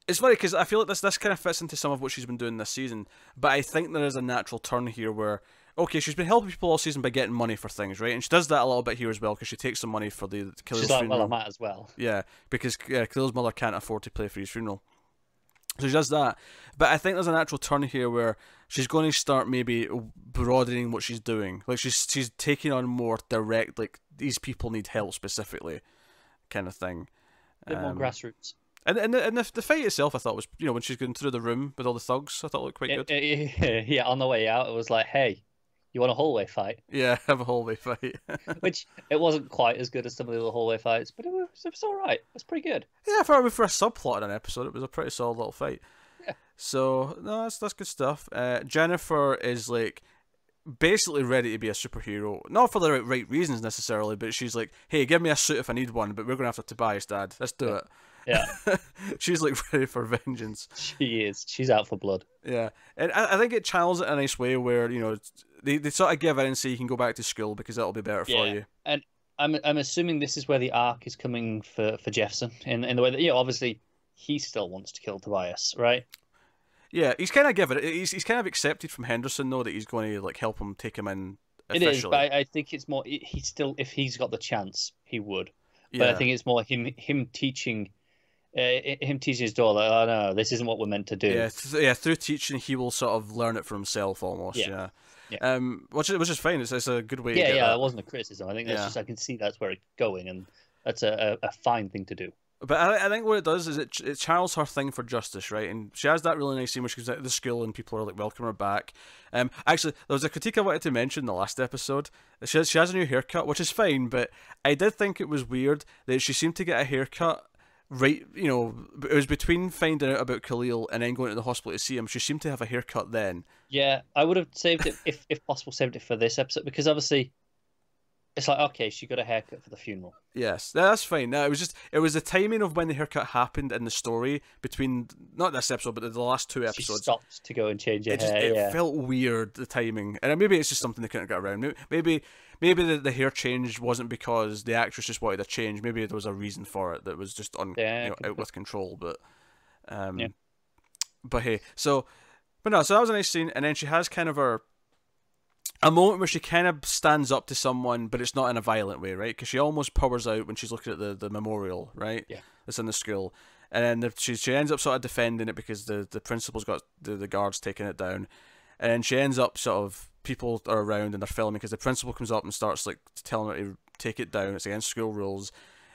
it's funny because I feel like this kind of fits into some of what she's been doing this season, but I think there is a natural turn here where, she's been helping people all season by getting money for things, right? And she does that a little bit here as well because she takes some money for the Khalil's funeral. Well, I might as well. Yeah, because Khalil's mother can't afford to pay for his funeral. So she does that. But I think there's a natural turn here where she's going to start maybe broadening what she's doing. Like she's taking on more direct, like, these people need help specifically kind of thing. A bit more grassroots. And the fight itself, I thought was, when she's going through the room with all the thugs, I thought it looked quite good. Yeah, on the way out, it was like, hey, you want a hallway fight? Yeah, have a hallway fight. Which, it wasn't quite as good as some of the other hallway fights, but it was all right. It was pretty good. Yeah, for a subplot in an episode, it was a pretty solid little fight. Yeah. So, no, that's good stuff. Jennifer is, like, basically ready to be a superhero. Not for the right reasons, necessarily, but she's like, hey, give me a suit if I need one, but we're going to have Tobias, Dad. Let's do it. Yeah. She's like ready for vengeance. She is. She's out for blood. Yeah. And I think it channels it in a nice way where, they sort of give in and say you can go back to school because that'll be better for you. And I'm assuming this is where the arc is coming for Jefferson in the way that, obviously he still wants to kill Tobias, right? Yeah, he's kind of given it. He's kind of accepted from Henderson, though, that he's going to, like, help him take him in officially. It is, but I think it's more, he's still, if he's got the chance, he would. But I think it's more him teaching his daughter, like, oh no, this isn't what we're meant to do. Yeah, through teaching, he will sort of learn it for himself almost. Yeah. Which is fine. It's a good way. Yeah, that wasn't a criticism. I think that's just, I can see that's where it's going, and that's a fine thing to do. But I think what it does is it channels her thing for justice, right? And she has that really nice scene where she goes out to the school and people are like welcoming her back. Actually, there was a critique I wanted to mention in the last episode. She has a new haircut, which is fine, but I did think it was weird that she seemed to get a haircut right, you know, it was between finding out about Khalil and then going to the hospital to see him. She seemed to have a haircut then. Yeah, I would have saved it if possible, saved it for this episode because obviously it's like okay, she got a haircut for the funeral. Yes, that's fine. No, it was the timing of when the haircut happened in the story between not this episode but the last two She episodes. stopped to go and change her hair. It felt weird, the timing, and maybe it's just something they couldn't get around. Maybe the hair change wasn't because the actress just wanted a change. Maybe there was a reason for it that was just out with control. But but hey, so that was a nice scene, and then she has kind of a moment where she kind of stands up to someone, but it's not in a violent way, right? Because she almost powers out when she's looking at the memorial, right? Yeah. That's in the school. And then she ends up sort of defending it because the principal's got the guards taking it down. And then she ends up sort of, people are around and they're filming because the principal comes up and starts like telling her to take it down. It's against school rules.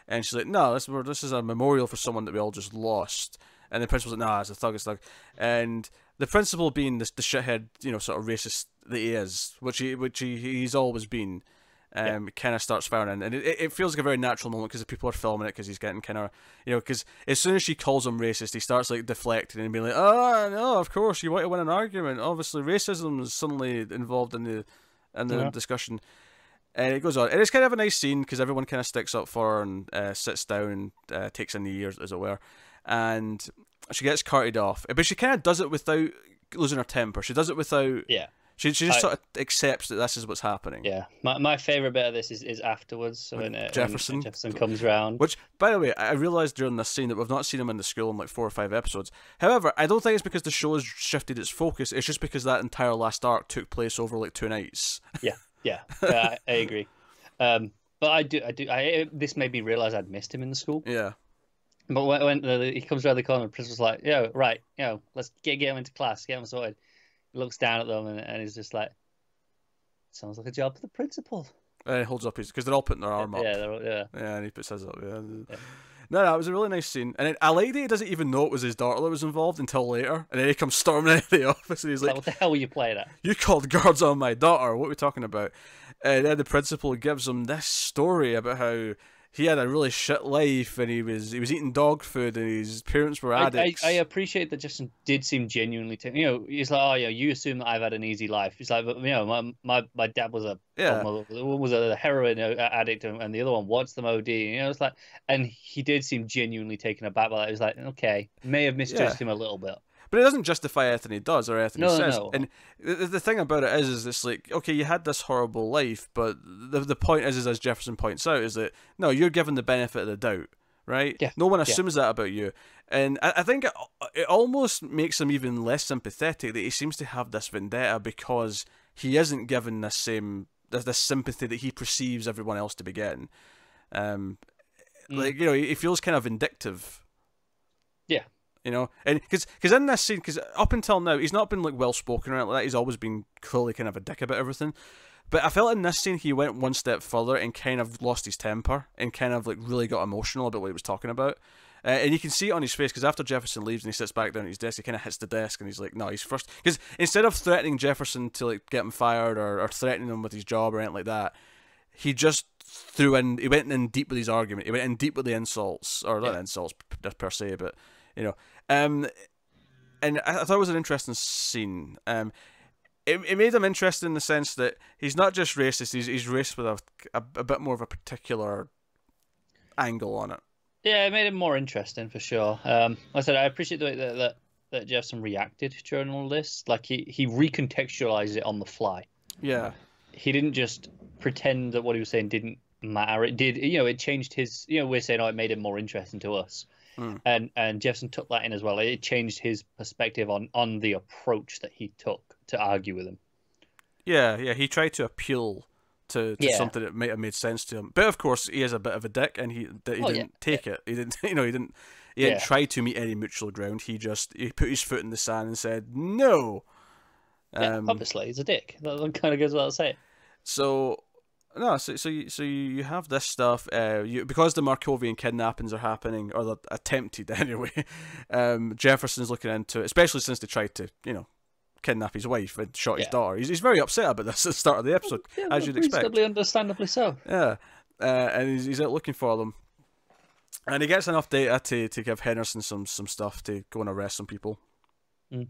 And she's like, no, this is a memorial for someone that we all just lost. And the principal's like, nah, it's a thug. And the principal being the shithead, you know, sort of racist that he is, which he's always been, kind of starts firing in. And it feels like a very natural moment because the people are filming it because he's getting kind of, you know, because as soon as she calls him racist, he starts like deflecting and being like, oh, no, of course, you want to win an argument. Obviously, racism is suddenly involved in the discussion. And it goes on. And it's kind of a nice scene because everyone kind of sticks up for her and sits down and takes a knee, as it were. And she gets carted off. But she kind of does it without losing her temper. She does it without... Yeah. She just sort of accepts that this is what's happening. Yeah. My favourite bit of this is afterwards. So when Jefferson comes round. Which, by the way, I realised during this scene that we've not seen him in the school in like 4 or 5 episodes. However, I don't think it's because the show has shifted its focus. It's just because that entire last arc took place over like 2 nights. Yeah, I agree. But I do. This made me realise I'd missed him in the school. Yeah. But when he comes around the corner, the principal's like, let's get him into class, get him sorted. He looks down at them and he's just like, sounds like a job for the principal. And he holds up his, because they're all putting their arm up. Yeah, and he puts his up. Yeah. No, it was a really nice scene. And I like that he doesn't even know it was his daughter that was involved until later. And then he comes storming out of the office and he's like, what the hell were you playing at? You called guards on my daughter. What are we talking about? And then the principal gives him this story about how he had a really shit life and he was eating dog food and his parents were addicts. I appreciate that Justin did seem genuinely he's like, oh yeah, you assume that I've had an easy life. He's like, but my dad was a heroin addict and the other one watched them OD. It's like, and he did seem genuinely taken aback by that. He was like, okay, may have misjudged him a little bit. But it doesn't justify anything he does or anything he says. No. And the thing about it is it's like, okay, you had this horrible life, but the point is, as Jefferson points out, is that, no, you're given the benefit of the doubt, right? Yeah. No one assumes that about you. And I think it almost makes him even less sympathetic that he seems to have this vendetta because he isn't given this sympathy that he perceives everyone else to be getting. Like, he feels kind of vindictive. Yeah. And because in this scene, because up until now he's not been like well spoken or anything like that. He's always been clearly kind of a dick about everything. But I felt in this scene he went one step further and kind of lost his temper and kind of like really got emotional about what he was talking about. And you can see it on his face because after Jefferson leaves and he sits back down at his desk, he kind of hits the desk and he's like, no, he's first. Because instead of threatening Jefferson to like get him fired or threatening him with his job or anything like that, he just he went in deep with his argument. He went in deep with the insults, or not insults per se, but and I thought it was an interesting scene. It made him interesting in the sense that he's not just racist; he's racist with a bit more of a particular angle on it. Yeah, it made it more interesting for sure. Like I said, I appreciate the way that Jefferson reacted during all this. Like he recontextualized it on the fly. Yeah, he didn't just pretend that what he was saying didn't matter. It did. It changed his. We're saying, it made it more interesting to us. And Jefferson took that in as well. It changed his perspective on the approach that he took to argue with him. Yeah, he tried to appeal to something that might have made sense to him. But of course, he is a bit of a dick, and he didn't take it. He didn't. He didn't try to meet any mutual ground. He put his foot in the sand and said no. Obviously, he's a dick. That kind of goes without saying. So you have this stuff. Because the Markovian kidnappings are happening, or they're attempted anyway. Jefferson's looking into it, especially since they tried to, kidnap his wife and shot his daughter. He's very upset about this at the start of the episode, as you'd expect. Understandably so. Yeah, and he's out looking for them. And he gets enough data to give Henderson some stuff to go and arrest some people. Mm.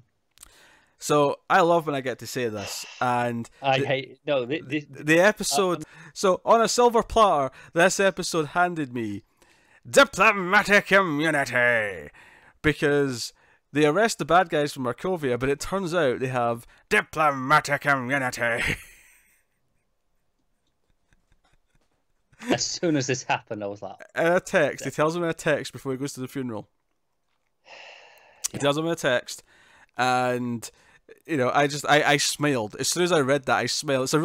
So I love when I get to say this, and the episode. So on a silver platter, this episode handed me diplomatic immunity because they arrest the bad guys from Markovia, but it turns out they have diplomatic immunity. As soon as this happened, I was like... In a text. He tells him in a text before he goes to the funeral. He tells him in a text, and... You know, I smiled as soon as I read that. I smiled. It's a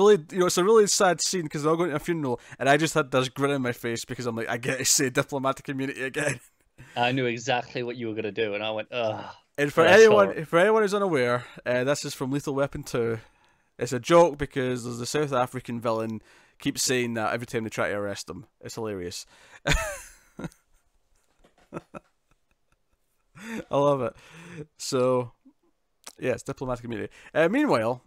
really sad scene because they're all going to a funeral, and I just had this grin on my face because I'm like, I get to say diplomatic immunity again. I knew exactly what you were gonna do, and I went, ugh. And for anyone who's unaware, this is from Lethal Weapon 2. It's a joke because there's the South African villain keeps saying that every time they try to arrest him. It's hilarious. I love it. So. Yes, diplomatic immunity. Meanwhile,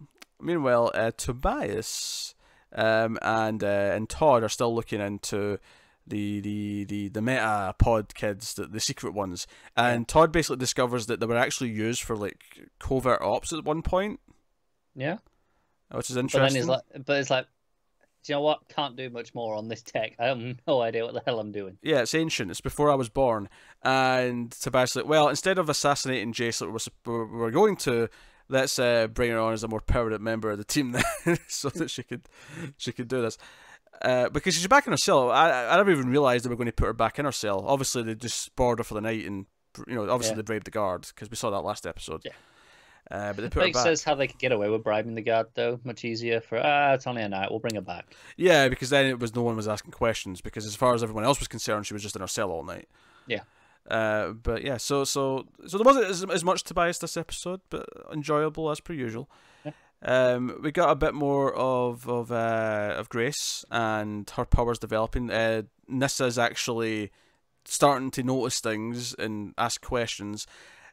Tobias and Todd are still looking into the meta pod kids, the secret ones, and Todd basically discovers that they were actually used for like covert ops at one point. Yeah, which is interesting. But it's like, do you know what? Can't do much more on this tech. I have no idea what the hell I'm doing. Yeah, it's ancient. It's before I was born. And Tobias like, well, instead of assassinating Jace like we're going to, let's bring her on as a more permanent member of the team then, so that she could do this. Because she's back in her cell. I never even realised they were going to put her back in her cell. Obviously, they just bored her for the night, and they bribed the guard because we saw that last episode. Yeah. But they put her back. Says how they could get away with bribing the guard, though. Much easier for, it's only a night, we'll bring her back. Yeah, because then no one was asking questions, because as far as everyone else was concerned, she was just in her cell all night. Yeah. But yeah, so there wasn't as much Tobias this episode, but enjoyable as per usual. Yeah. We got a bit more of Grace and her powers developing. Nissa's actually starting to notice things and ask questions.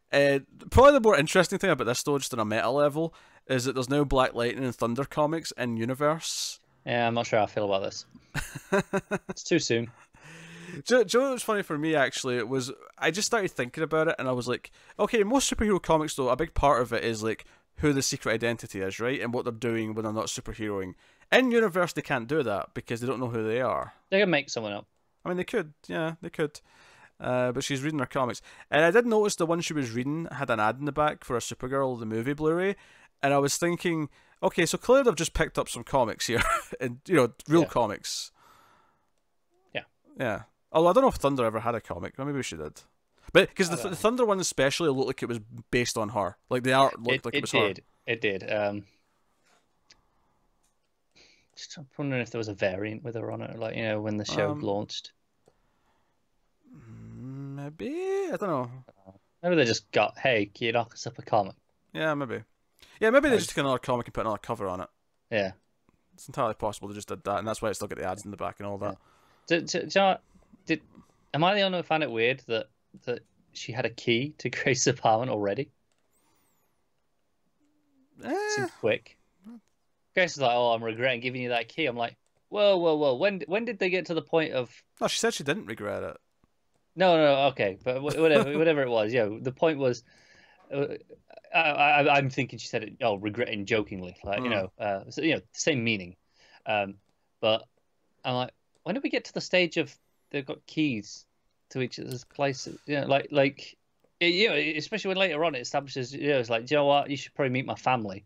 Probably the more interesting thing about this, though, just on a meta level, is that there's now Black Lightning and Thunder comics in Universe. Yeah, I'm not sure how I feel about this. It's too soon. Do you know what's funny for me, actually? It was, I just started thinking about it, and I was like, okay, most superhero comics, though, a big part of it is, like, who the secret identity is, right? And what they're doing when they're not superheroing. In Universe, they can't do that, because they don't know who they are. They can make someone up. I mean, they could. Yeah, they could. But she's reading her comics. And I did notice the one she was reading had an ad in the back for a Supergirl, the movie Blu-ray. And I was thinking, okay, so clearly they've just picked up some comics here. And, real comics. Yeah. Yeah. Although I don't know if Thunder ever had a comic. Maybe she did. But because the Thunder one especially looked like it was based on her. Like the art looked like it was her. It did. Just wondering if there was a variant with her on it, like, when the show launched. Maybe? I don't know. Maybe they just got, hey, can you knock us up a comic? Yeah, maybe. Yeah, maybe they just took another comic and put another cover on it. Yeah. It's entirely possible they just did that, and that's why it's still got the ads in the back and all that. Am I the only one who found it weird that she had a key to Grace's apartment already? Seems quick. Grace is like, oh, I'm regretting giving you that key. I'm like, whoa. When did they get to the point of... No, she said she didn't regret it. No, okay, but whatever it was, the point was, I'm thinking she said it, regretting jokingly, like, same meaning, but I'm like, when did we get to the stage of they've got keys to each other's places? Especially when later on it establishes, it's like, do you know what, you should probably meet my family,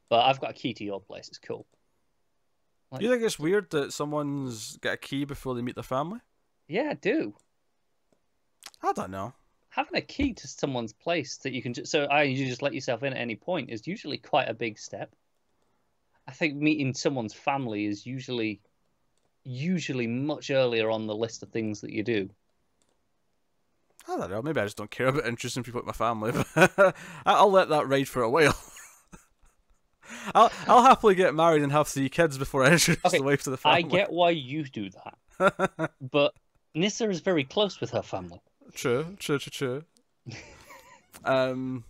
but I've got a key to your place. It's cool. Like, you think it's weird that someone's got a key before they meet their family? Yeah, I do. I don't know. Having a key to someone's place that you can you just let yourself in at any point is usually quite a big step. I think meeting someone's family is usually much earlier on the list of things that you do. I don't know. Maybe I just don't care about introducing people to my family. But I'll let that ride for a while. I'll happily get married and have 3 kids before I introduce the wife to the family. I get why you do that, but Nyssa is very close with her family. True. I don't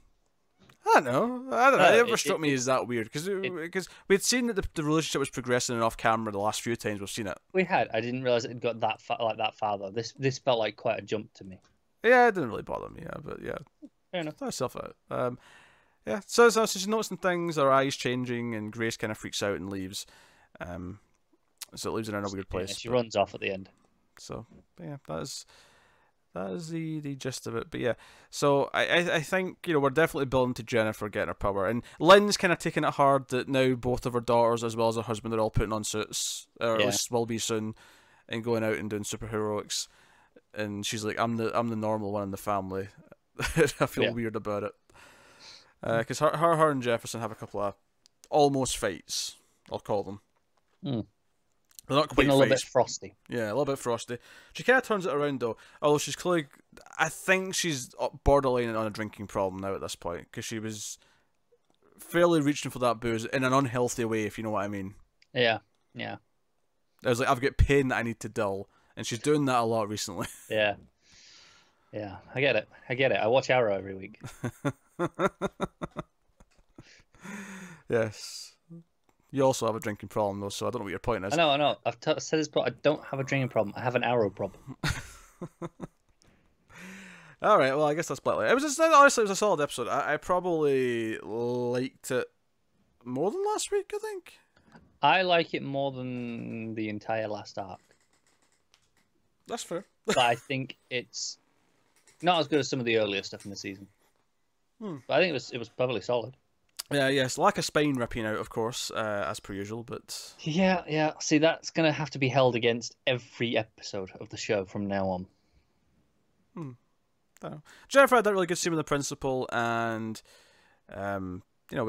I don't know. It never struck me it- as that weird because we'd seen that the relationship was progressing off camera the last few times we've seen it. We had. I didn't realize it had got that far though. This felt like quite a jump to me. Yeah, it didn't really bother me. Yeah, but yeah, Fair enough. that's stuff out. Yeah, so she's noticing things. Her eyes changing, and Grace kind of freaks out and leaves. So it leaves her in a weird place. Yeah, she runs off at the end. So yeah, that is the gist of it. But yeah, so I think we're definitely building to Jennifer getting her power, and Lynn's kind of taking it hard that now both of her daughters as well as her husband are all putting on suits, or at least will be soon, and going out and doing superheroics. And she's like, I'm the normal one in the family. I feel weird about it. Because her and Jefferson have a couple of almost fights, I'll call them. Mm. They're not quite a little bit frosty. Yeah, a little bit frosty. She kind of turns it around though. Although she's clearly, I think she's borderline on a drinking problem now at this point, because she was fairly reaching for that booze in an unhealthy way, if you know what I mean. Yeah. I was like, I've got pain that I need to dull, and she's doing that a lot recently. Yeah. I get it. I watch Arrow every week. Yes. You also have a drinking problem though, so I don't know what your point is. I know. I've said this, but I don't have a drinking problem. I have an Arrow problem. All right, well, I guess that's Blacklight. Honestly, it was a solid episode. I probably liked it more than last week, I think. I like it more than the entire last arc. That's fair. But I think it's not as good as some of the earlier stuff in the season. But I think it was probably solid. Yeah, yes, lack of spine ripping out, of course, as per usual, but... Yeah. See, that's going to have to be held against every episode of the show from now on. I don't know. Jennifer had that really good scene with the principal, and, we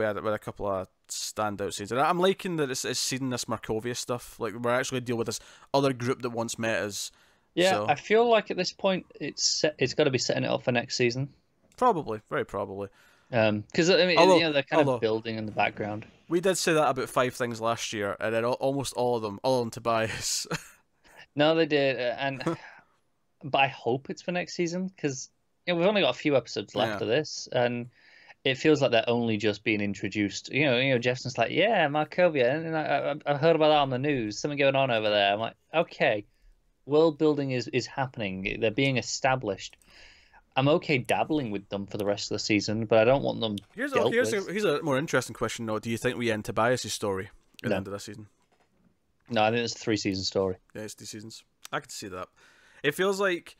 had a couple of standout scenes. And I'm liking that it's seeing this Markovia stuff. Like, we're actually dealing with this other group that once met us. Yeah, so... I feel like at this point, it's got to be setting it up for next season. Probably, very probably. Because I mean, they're kind of building in the background. We did say that about 5 things last year, and then almost all of them Tobias. No, they did, but I hope it's for next season because we've only got a few episodes left of this, and it feels like they're only just being introduced. Jefferson's like, yeah, Markovia, and I heard about that on the news. Something going on over there. I'm like, okay, world building is happening. They're being established. I'm okay dabbling with them for the rest of the season, but I don't want them. Here's a more interesting question, though. Do you think we end Tobias' story at the end of this season? No, I think it's a 3-season story. Yeah, it's 2 seasons. I could see that. It feels like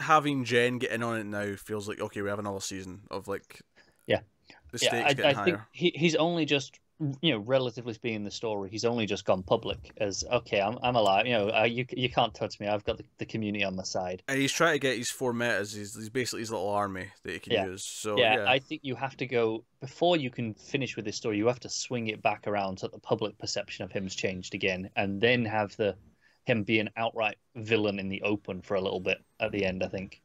having Jen get in on it now feels like, okay, we have another season of, like, the stakes getting higher. I think he's only just, relatively speaking, the story, he's only just gone public as, okay, I'm alive. You can't touch me. I've got the community on my side. And he's trying to get his 4 metas. He's basically his little army that he can use. So I think you have to go, before you can finish with this story, you have to swing it back around so that the public perception of him has changed again, and then have him be an outright villain in the open for a little bit at the end, I think.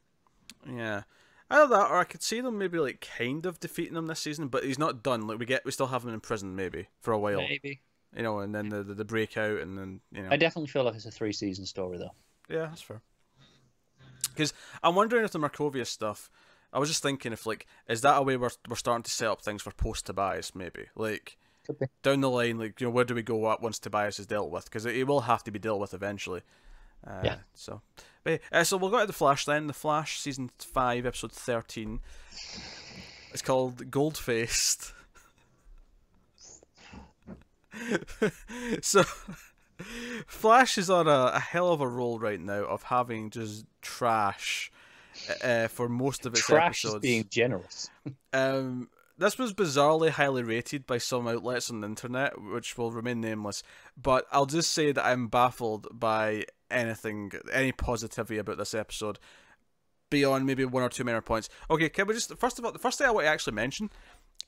Yeah. Either that, or I could see them maybe like kind of defeating him this season, but he's not done. Like we still have him in prison maybe for a while. Maybe. And then the breakout, and then I definitely feel like it's a 3-season story though. Yeah, that's fair. Because I'm wondering if the Markovia stuff. I was just thinking if is that a way we're starting to set up things for post Tobias maybe down the line, where do we go once Tobias is dealt with? Because it will have to be dealt with eventually. So we'll go to the Flash then. The Flash season 5 episode 13. It's called Goldfaced. So Flash is on a hell of a roll right now of having just trash for most of its episodes. Trash is being generous. This was bizarrely highly rated by some outlets on the internet, which will remain nameless. But I'll just say that I'm baffled by any positivity about this episode, beyond maybe 1 or 2 minor points. Okay, can we just, first of all, the first thing I want to actually mention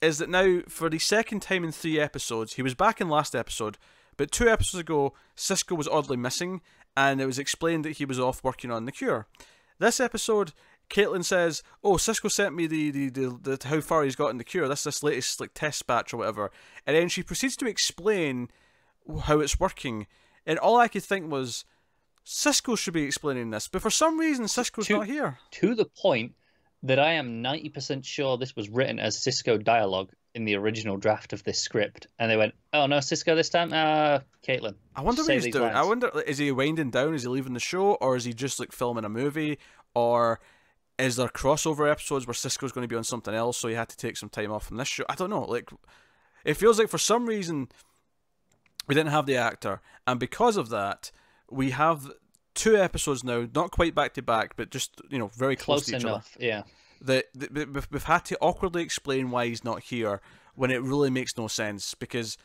is that now, for the second time in 3 episodes, he was back in last episode, but 2 episodes ago, Cisco was oddly missing, and it was explained that he was off working on the cure. This episode, Caitlin says, "Oh, Cisco sent me the how far he's got in the cure. This latest test batch or whatever," and then she proceeds to explain how it's working. And all I could think was, Cisco should be explaining this, but for some reason Cisco's not here. To the point that I am 90% sure this was written as Cisco dialogue in the original draft of this script, and they went, "Oh no, Cisco this time, Caitlin." I wonder what Say he's these doing. I lines. wonder, is he winding down? Is he leaving the show, or is he just like filming a movie, or is there crossover episodes where Cisco's going to be on something else, so he had to take some time off from this show? I don't know. Like, it feels like for some reason we didn't have the actor, and because of that, we have 2 episodes now, not quite back to back, but just very close to each enough, other. yeah. That we've had to awkwardly explain why he's not here when it really makes no sense, because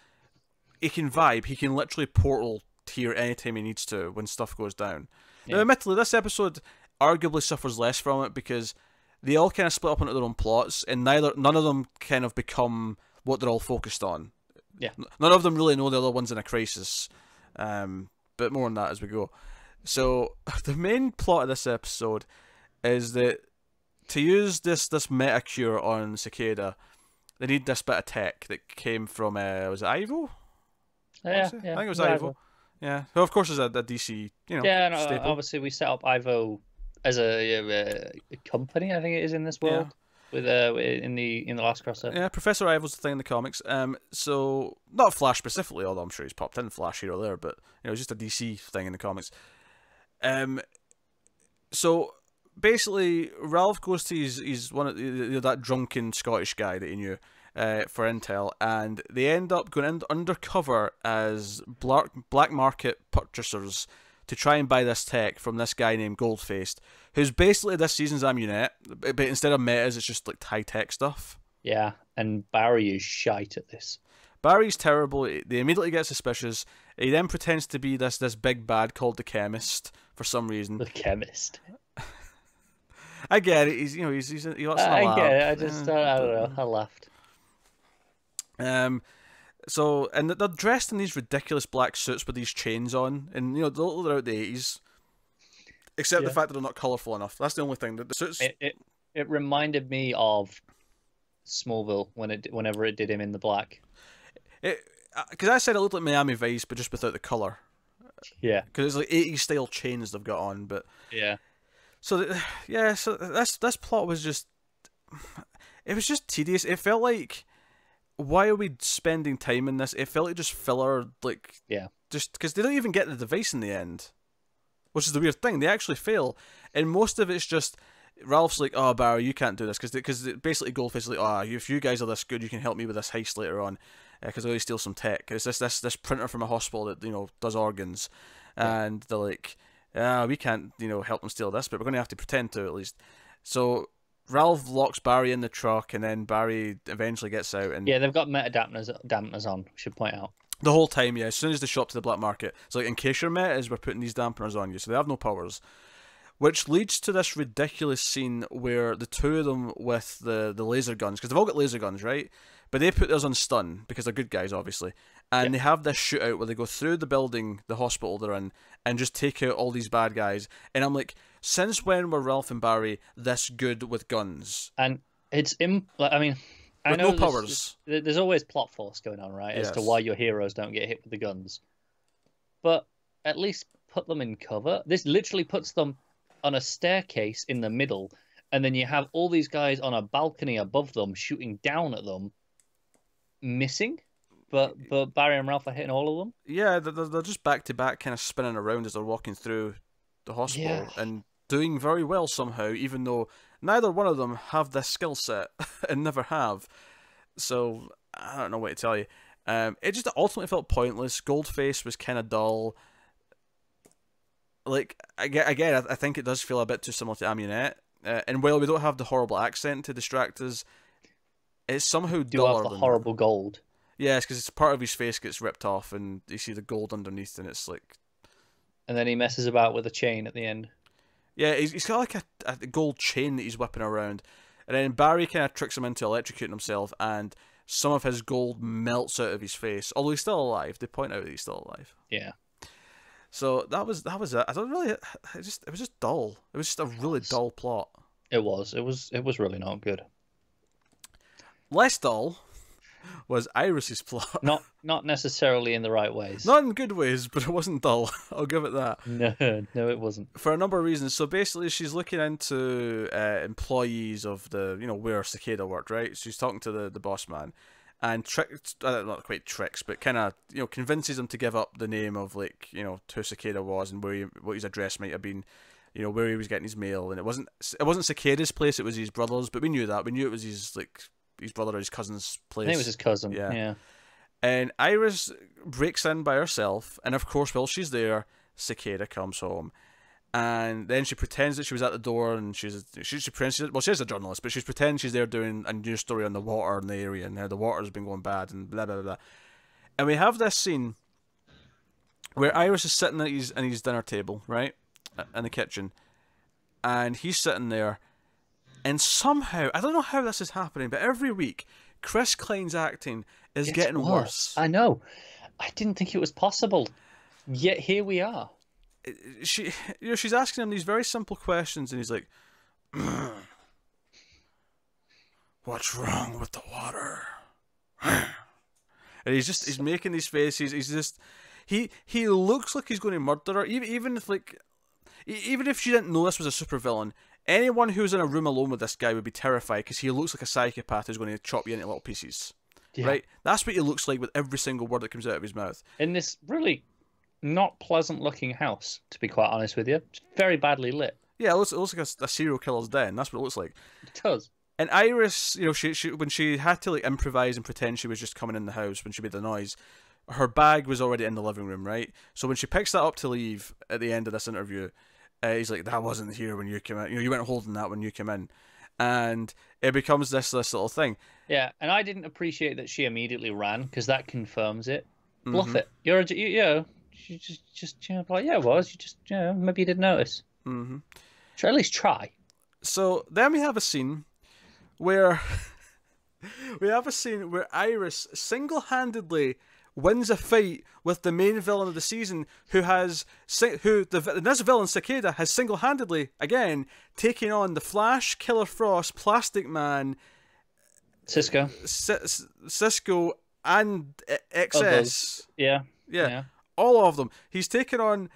he can vibe, he can literally portal here anytime he needs to when stuff goes down. Yeah. Now, admittedly, this episode arguably suffers less from it because they all kind of split up into their own plots, and none of them kind of become what they're all focused on. Yeah. None of them really know the other one's in a crisis. But more on that as we go. So the main plot of this episode is that to use this meta cure on Cicada, they need this bit of tech that came from was it Ivo? Yeah, I think it was Ivo. Yeah. Who of course is a DC, Yeah, no, staple. obviously we set up Ivo as a company, I think it is in this world. With in the last crossover. Yeah, Professor Ivo's the thing in the comics. So not Flash specifically, although I'm sure he's popped in Flash here or there, but it's just a DC thing in the comics. So basically, Ralph goes to he's one of that drunken Scottish guy that he knew for intel, and they end up going undercover as black market purchasers to try and buy this tech from this guy named Goldfaced, who's basically this season's Amunet, but instead of metas, it's just like high-tech stuff. Yeah, and Barry is shite at this. Barry's terrible. They immediately get suspicious. He then pretends to be this big bad called the Chemist for some reason. The Chemist. I get it. He wants to I get it. I just I don't know. I laughed. So, and they're dressed in these ridiculous black suits with these chains on, and they're out the 80s. Except the fact that they're not colourful enough. That's the only thing. The suits. It reminded me of Smallville whenever it did him in the black. Because I said it looked like Miami Vice, but just without the colour. Yeah. Because it's like 80s style chains they've got on, but yeah. So so this plot was just, it was just tedious. It felt like, why are we spending time in this? It felt like just filler, like just because they don't even get the device in the end, which is the weird thing. They actually fail, and most of it's just Ralph's like, "Oh, Barry, you can't do this," because basically Goldface is like, "Oh, if you guys are this good, you can help me with this heist later on, because I really steal some tech. It's this printer from a hospital that does organs," and they're like, we can't help them steal this, but we're going to have to pretend to at least. So Ralph locks Barry in the truck, and then Barry eventually gets out. And they've got meta dampeners on. Should point out the whole time. Yeah, as soon as they show up to the black market, it's like, in case you're metas, we're putting these dampeners on you, so they have no powers. Which leads to this ridiculous scene where the two of them with the laser guns, because they've all got laser guns, right? But they put theirs on stun because they're good guys, obviously. And they have this shootout where they go through the building, the hospital they're in, and just take out all these bad guys. And I'm like, since when were Ralph and Barry this good with guns? And it's I mean, I with know no powers. There's always plot force going on, right? As to why your heroes don't get hit with the guns. But at least put them in cover. This literally puts them on a staircase in the middle, and then you have all these guys on a balcony above them shooting down at them, missing. But Barry and Ralph are hitting all of them. Yeah, they're just back to back, kind of spinning around as they're walking through the hospital and doing very well somehow, even though neither one of them have this skill set and never have. So I don't know what to tell you. It just ultimately felt pointless. Goldface was kind of dull. Like again, I think it does feel a bit too similar to Amunet. And while we don't have the horrible accent to distract us, it's somehow duller. Do have the horrible gold. Yeah, it's because it's part of his face gets ripped off, and you see the gold underneath, and it's like. And then he messes about with a chain at the end. Yeah, he's got like a gold chain that he's whipping around, and then Barry kind of tricks him into electrocuting himself, and some of his gold melts out of his face. Although he's still alive, they point out that he's still alive. Yeah. So that was it. I don't really. It was just dull. It was just a really dull plot. It was really not good. Less dull was Iris's plot. Not necessarily in the right ways. Not in good ways, but it wasn't dull. I'll give it that. No, it wasn't. For a number of reasons. So basically, she's looking into employees of the, where Cicada worked, right? She's talking to the boss man, and not quite tricks, but kind of, convinces him to give up the name of, like, who Cicada was and what his address might have been, where he was getting his mail. And it wasn't Cicada's place, it was his brother's, but we knew that. We knew it was his brother or his cousin's place. I think it was his cousin. Yeah. And Iris breaks in by herself, and of course, while she's there, Cicada comes home, and then she pretends that she was at the door, and she pretends she's a journalist, but she's pretending she's there doing a news story on the water in the area and how the water's been going bad and blah blah blah. And we have this scene where Iris is sitting at his dinner table, right, in the kitchen, and he's sitting there, and somehow, I don't know how this is happening, but every week Chris Klein's acting is getting worse. I know. I didn't think it was possible. Yet here we are. She's asking him these very simple questions, and he's like, "What's wrong with the water?" And he's making these faces. He looks like he's going to murder her. Even if she didn't know this was a supervillain, anyone who's in a room alone with this guy would be terrified because he looks like a psychopath who's going to chop you into little pieces. Yeah. Right? That's what he looks like with every single word that comes out of his mouth. In this really not pleasant looking house, to be quite honest with you. It's very badly lit. Yeah, it looks like a serial killer's den. That's what it looks like. It does. And Iris, she when she had to improvise and pretend she was just coming in the house when she made the noise, her bag was already in the living room, right? So when she picks that up to leave at the end of this interview, he's like, "That wasn't here when you came in. You weren't holding that when you came in," and it becomes this little thing. Yeah, and I didn't appreciate that she immediately ran because that confirms it. Bluff it. You just like, yeah, it was. You just maybe you didn't notice. Mm-hmm. Should at least try. So then we have a scene where Iris single-handedly wins a fight with the main villain of the season, this villain Cicada has single-handedly again taken on the Flash, Killer Frost, Plastic Man, Cisco, and XS. Yeah, all of them. He's taken on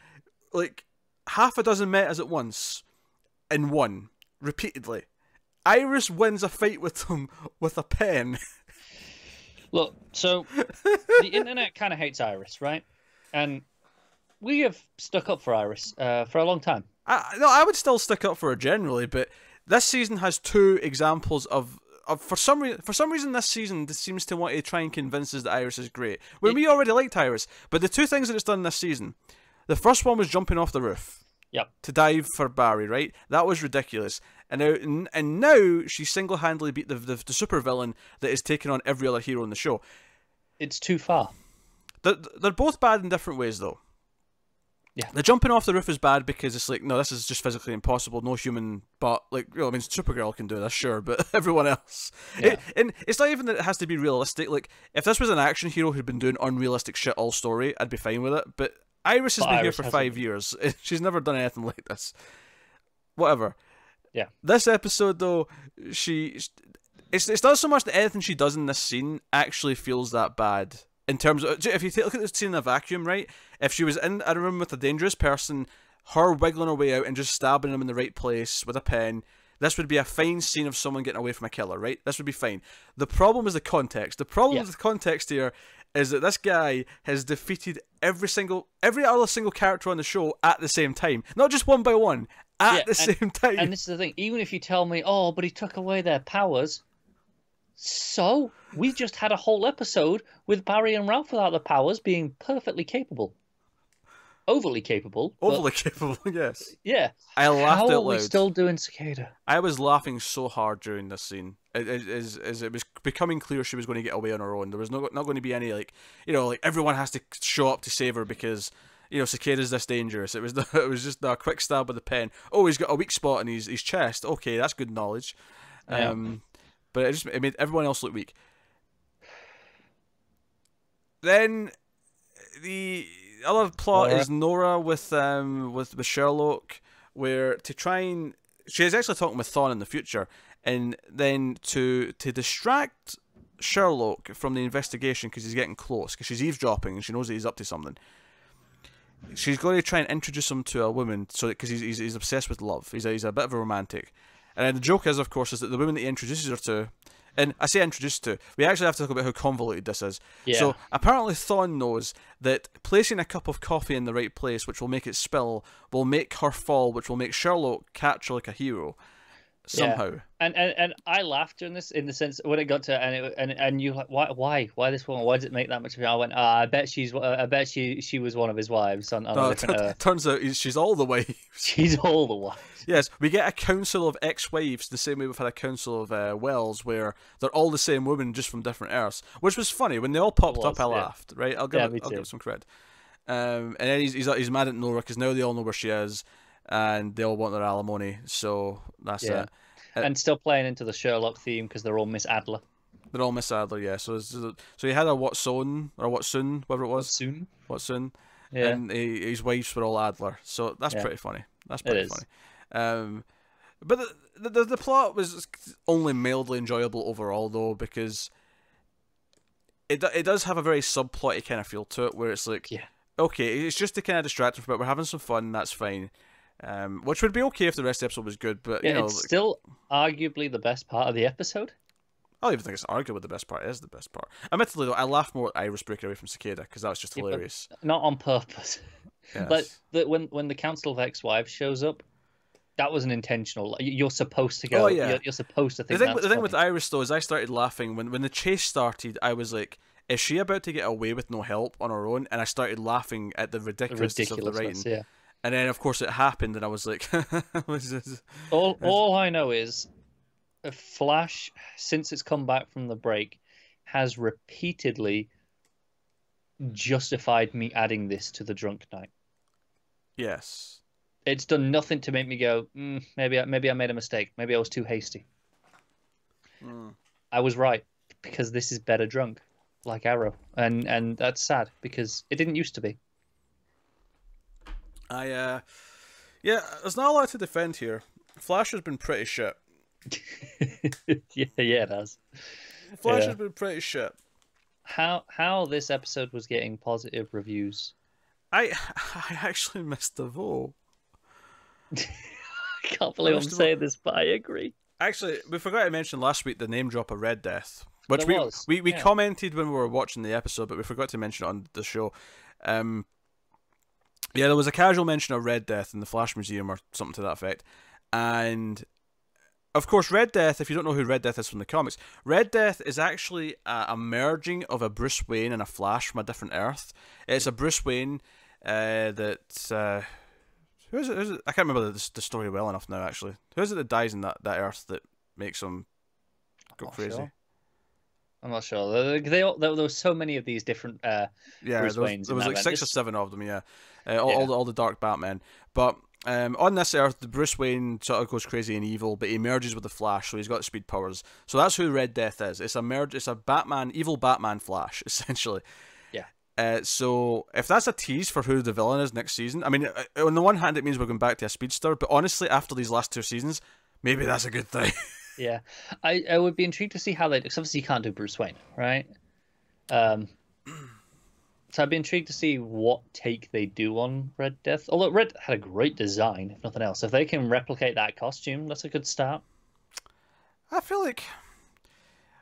like half a dozen metas at once, and won repeatedly. Iris wins a fight with them with a pen. Look, so the internet kind of hates Iris, right? And we have stuck up for Iris for a long time. I would still stick up for her generally, but this season has two examples of for some reason this season seems to want to try and convince us that Iris is great. We already liked Iris, but the two things that it's done this season, the first one was jumping off the roof. Yep. To dive for Barry, right? That was ridiculous. And now she single-handedly beat the supervillain that is taking on every other hero in the show. It's too far. They're both bad in different ways, though. Yeah. The jumping off the roof is bad because it's like, no, this is just physically impossible. No human, but Supergirl can do this, sure, but everyone else. Yeah. And it's not even that it has to be realistic. Like, if this was an action hero who'd been doing unrealistic shit all story, I'd be fine with it. But Iris has been here for 5 years. She's never done anything like this. Whatever. Yeah. This episode, though, it's not so much that anything she does in this scene actually feels that bad. In terms of, if you look at the scene in a vacuum, right? If she was in a room with a dangerous person, her wiggling her way out and just stabbing him in the right place with a pen, this would be a fine scene of someone getting away from a killer, right? This would be fine. The problem is the context. The problem with the context here is that this guy has defeated every other single character on the show at the same time. Not just one by one, at the same time. And this is the thing, even if you tell me, oh, but he took away their powers, so we just had a whole episode with Barry and Ralph without the powers being perfectly capable. Overly capable. Overly capable, yes. Yeah. I laughed out loud. How are we still doing Cicada? I was laughing so hard during this scene. As it was becoming clear she was going to get away on her own. There was not going to be any everyone has to show up to save her because Cicada's this dangerous. It was just a quick stab with a pen. Oh, he's got a weak spot in his chest. Okay, that's good knowledge. But it made everyone else look weak. Then the other plot is Nora with Sherlock, where she's actually talking with Thawne in the future, and then to distract Sherlock from the investigation because he's getting close, because she's eavesdropping and she knows that he's up to something. She's going to try and introduce him to a woman, so because he's obsessed with love. He's a bit of a romantic. And the joke is, of course, is that the woman that he introduces her to, and I say introduced to, we actually have to talk about how convoluted this is. Yeah. So apparently Thawne knows that placing a cup of coffee in the right place, which will make it spill, will make her fall, which will make Sherlock catch her like a hero. Somehow. Yeah. And I laughed during this, in the sense when it got to and you like, why this woman, why does it make that much of it? I went, I bet she was one of his wives on a different earth. Turns out she's all the wives. She's all the wives. Yes, we get a council of ex-wives the same way we've had a council of Wells, where they're all the same women just from different earths, which was funny when they all popped up. I laughed. Right, I'll give it some credit. And then he's mad at Nora because now they all know where she is. And they all want their alimony, so that's it. And still playing into the Sherlock theme because they're all Miss Adler. They're all Miss Adler, yeah. So he had a Watson, whatever it was. Watson. Yeah. And his wives were all Adler, so that's pretty funny. That's pretty funny. But the plot was only mildly enjoyable overall, though, because it does have a very subplotty kind of feel to it, where it's like, okay, it's just to kind of distract us, but we're having some fun, that's fine. Which would be okay if the rest of the episode was good, but it's still arguably the best part of the episode. I don't even think it's arguably the best part. It is the best part. Admittedly, though, I laughed more at Iris breaking away from Cicada because that was just hilarious. Not on purpose. Yes. Like when the Council of Ex-Wives shows up, that wasn't intentional. Like, you're supposed to go. Oh, yeah. You're supposed to think. The thing with Iris though is I started laughing when the chase started. I was like, is she about to get away with no help on her own? And I started laughing at the ridiculousness of the writing. Yeah. And then, of course, it happened, and I was like, what is this? All I know is Flash, since it's come back from the break, has repeatedly justified me adding this to the drunk night. Yes. It's done nothing to make me go, maybe I made a mistake. Maybe I was too hasty. I was right, because this is better drunk, like Arrow. And that's sad, because it didn't used to be. There's not a lot to defend here. Flash has been pretty shit. yeah, it has. Flash has been pretty shit. How this episode was getting positive reviews. I actually missed the vote. I can't believe I'm saying this, but I agree. Actually, we forgot to mention last week the name drop of Red Death, which we commented when we were watching the episode, but we forgot to mention it on the show. Yeah, there was a casual mention of Red Death in the Flash Museum or something to that effect. And, of course, Red Death, if you don't know who Red Death is from the comics, Red Death is actually a merging of a Bruce Wayne and a Flash from a different Earth. It's a Bruce Wayne that... who is it? I can't remember the story well enough now, actually. Who is it that dies in that Earth that makes him go crazy? Sure. I'm not sure. There were so many of these different Bruce Waynes. There was like 6 or 7 of them, all the Dark Batman. But on this Earth, the Bruce Wayne sort of goes crazy and evil, but he merges with the Flash, so he's got speed powers. So that's who Red Death is. It's a Batman, evil Batman Flash, essentially. Yeah. So if that's a tease for who the villain is next season, I mean, on the one hand, it means we're going back to a speedster, but honestly, after these last 2 seasons, maybe that's a good thing. Yeah, I would be intrigued to see how they... Because obviously you can't do Bruce Wayne, right? So I'd be intrigued to see what take they do on Red Death. Although Red had a great design, if nothing else. If they can replicate that costume, that's a good start. I feel like...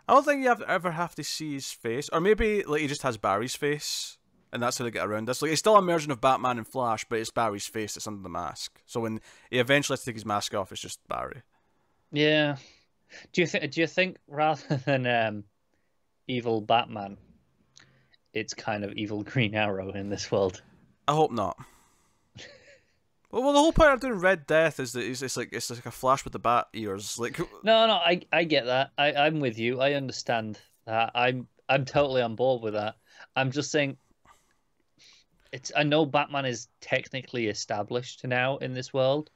I don't think you ever have to see his face. Or maybe like he just has Barry's face, and that's how they get around this. Like, it's still a merging of Batman and Flash, but it's Barry's face that's under the mask. So when he eventually has to take his mask off, it's just Barry. Yeah. Do you think rather than evil Batman, it's kind of evil Green Arrow in this world? I hope not. Well, the whole point of doing Red Death is that it's like a Flash with the bat ears. Like, no, I get that. I'm with you. I understand that. I'm totally on board with that. I'm just saying, I know Batman is technically established now in this world.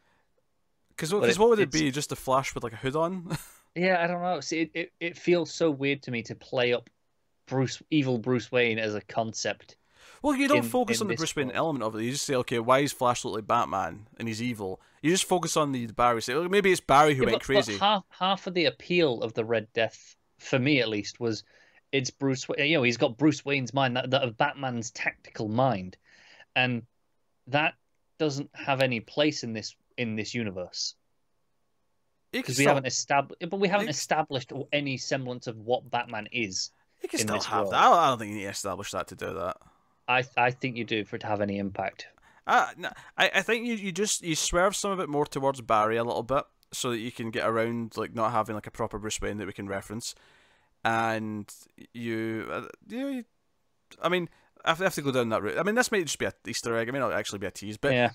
Because what would it be? Just a Flash with like a hood on? Yeah, I don't know. See, it feels so weird to me to play up evil Bruce Wayne as a concept. Well, you don't focus on the Bruce Wayne element of it. You just say, okay, why is Flash look like Batman and he's evil? You just focus on the Barry. Say, maybe it's Barry who went crazy. But half of the appeal of the Red Death, for me at least, was it's Bruce. You know, he's got Bruce Wayne's mind, that of Batman's tactical mind, and that doesn't have any place in this universe He can because we still, haven't established. But we haven't he, established any semblance of what Batman is he can in still this have world. that. I don't think you need to establish that to do that. I think you do for it to have any impact. No, I think you swerve some of it more towards Barry a little bit so that you can get around like not having like a proper Bruce Wayne that we can reference, and I mean, I have to go down that route. I mean, this might just be an Easter egg. I mean, it'll actually be a tease, but Yeah.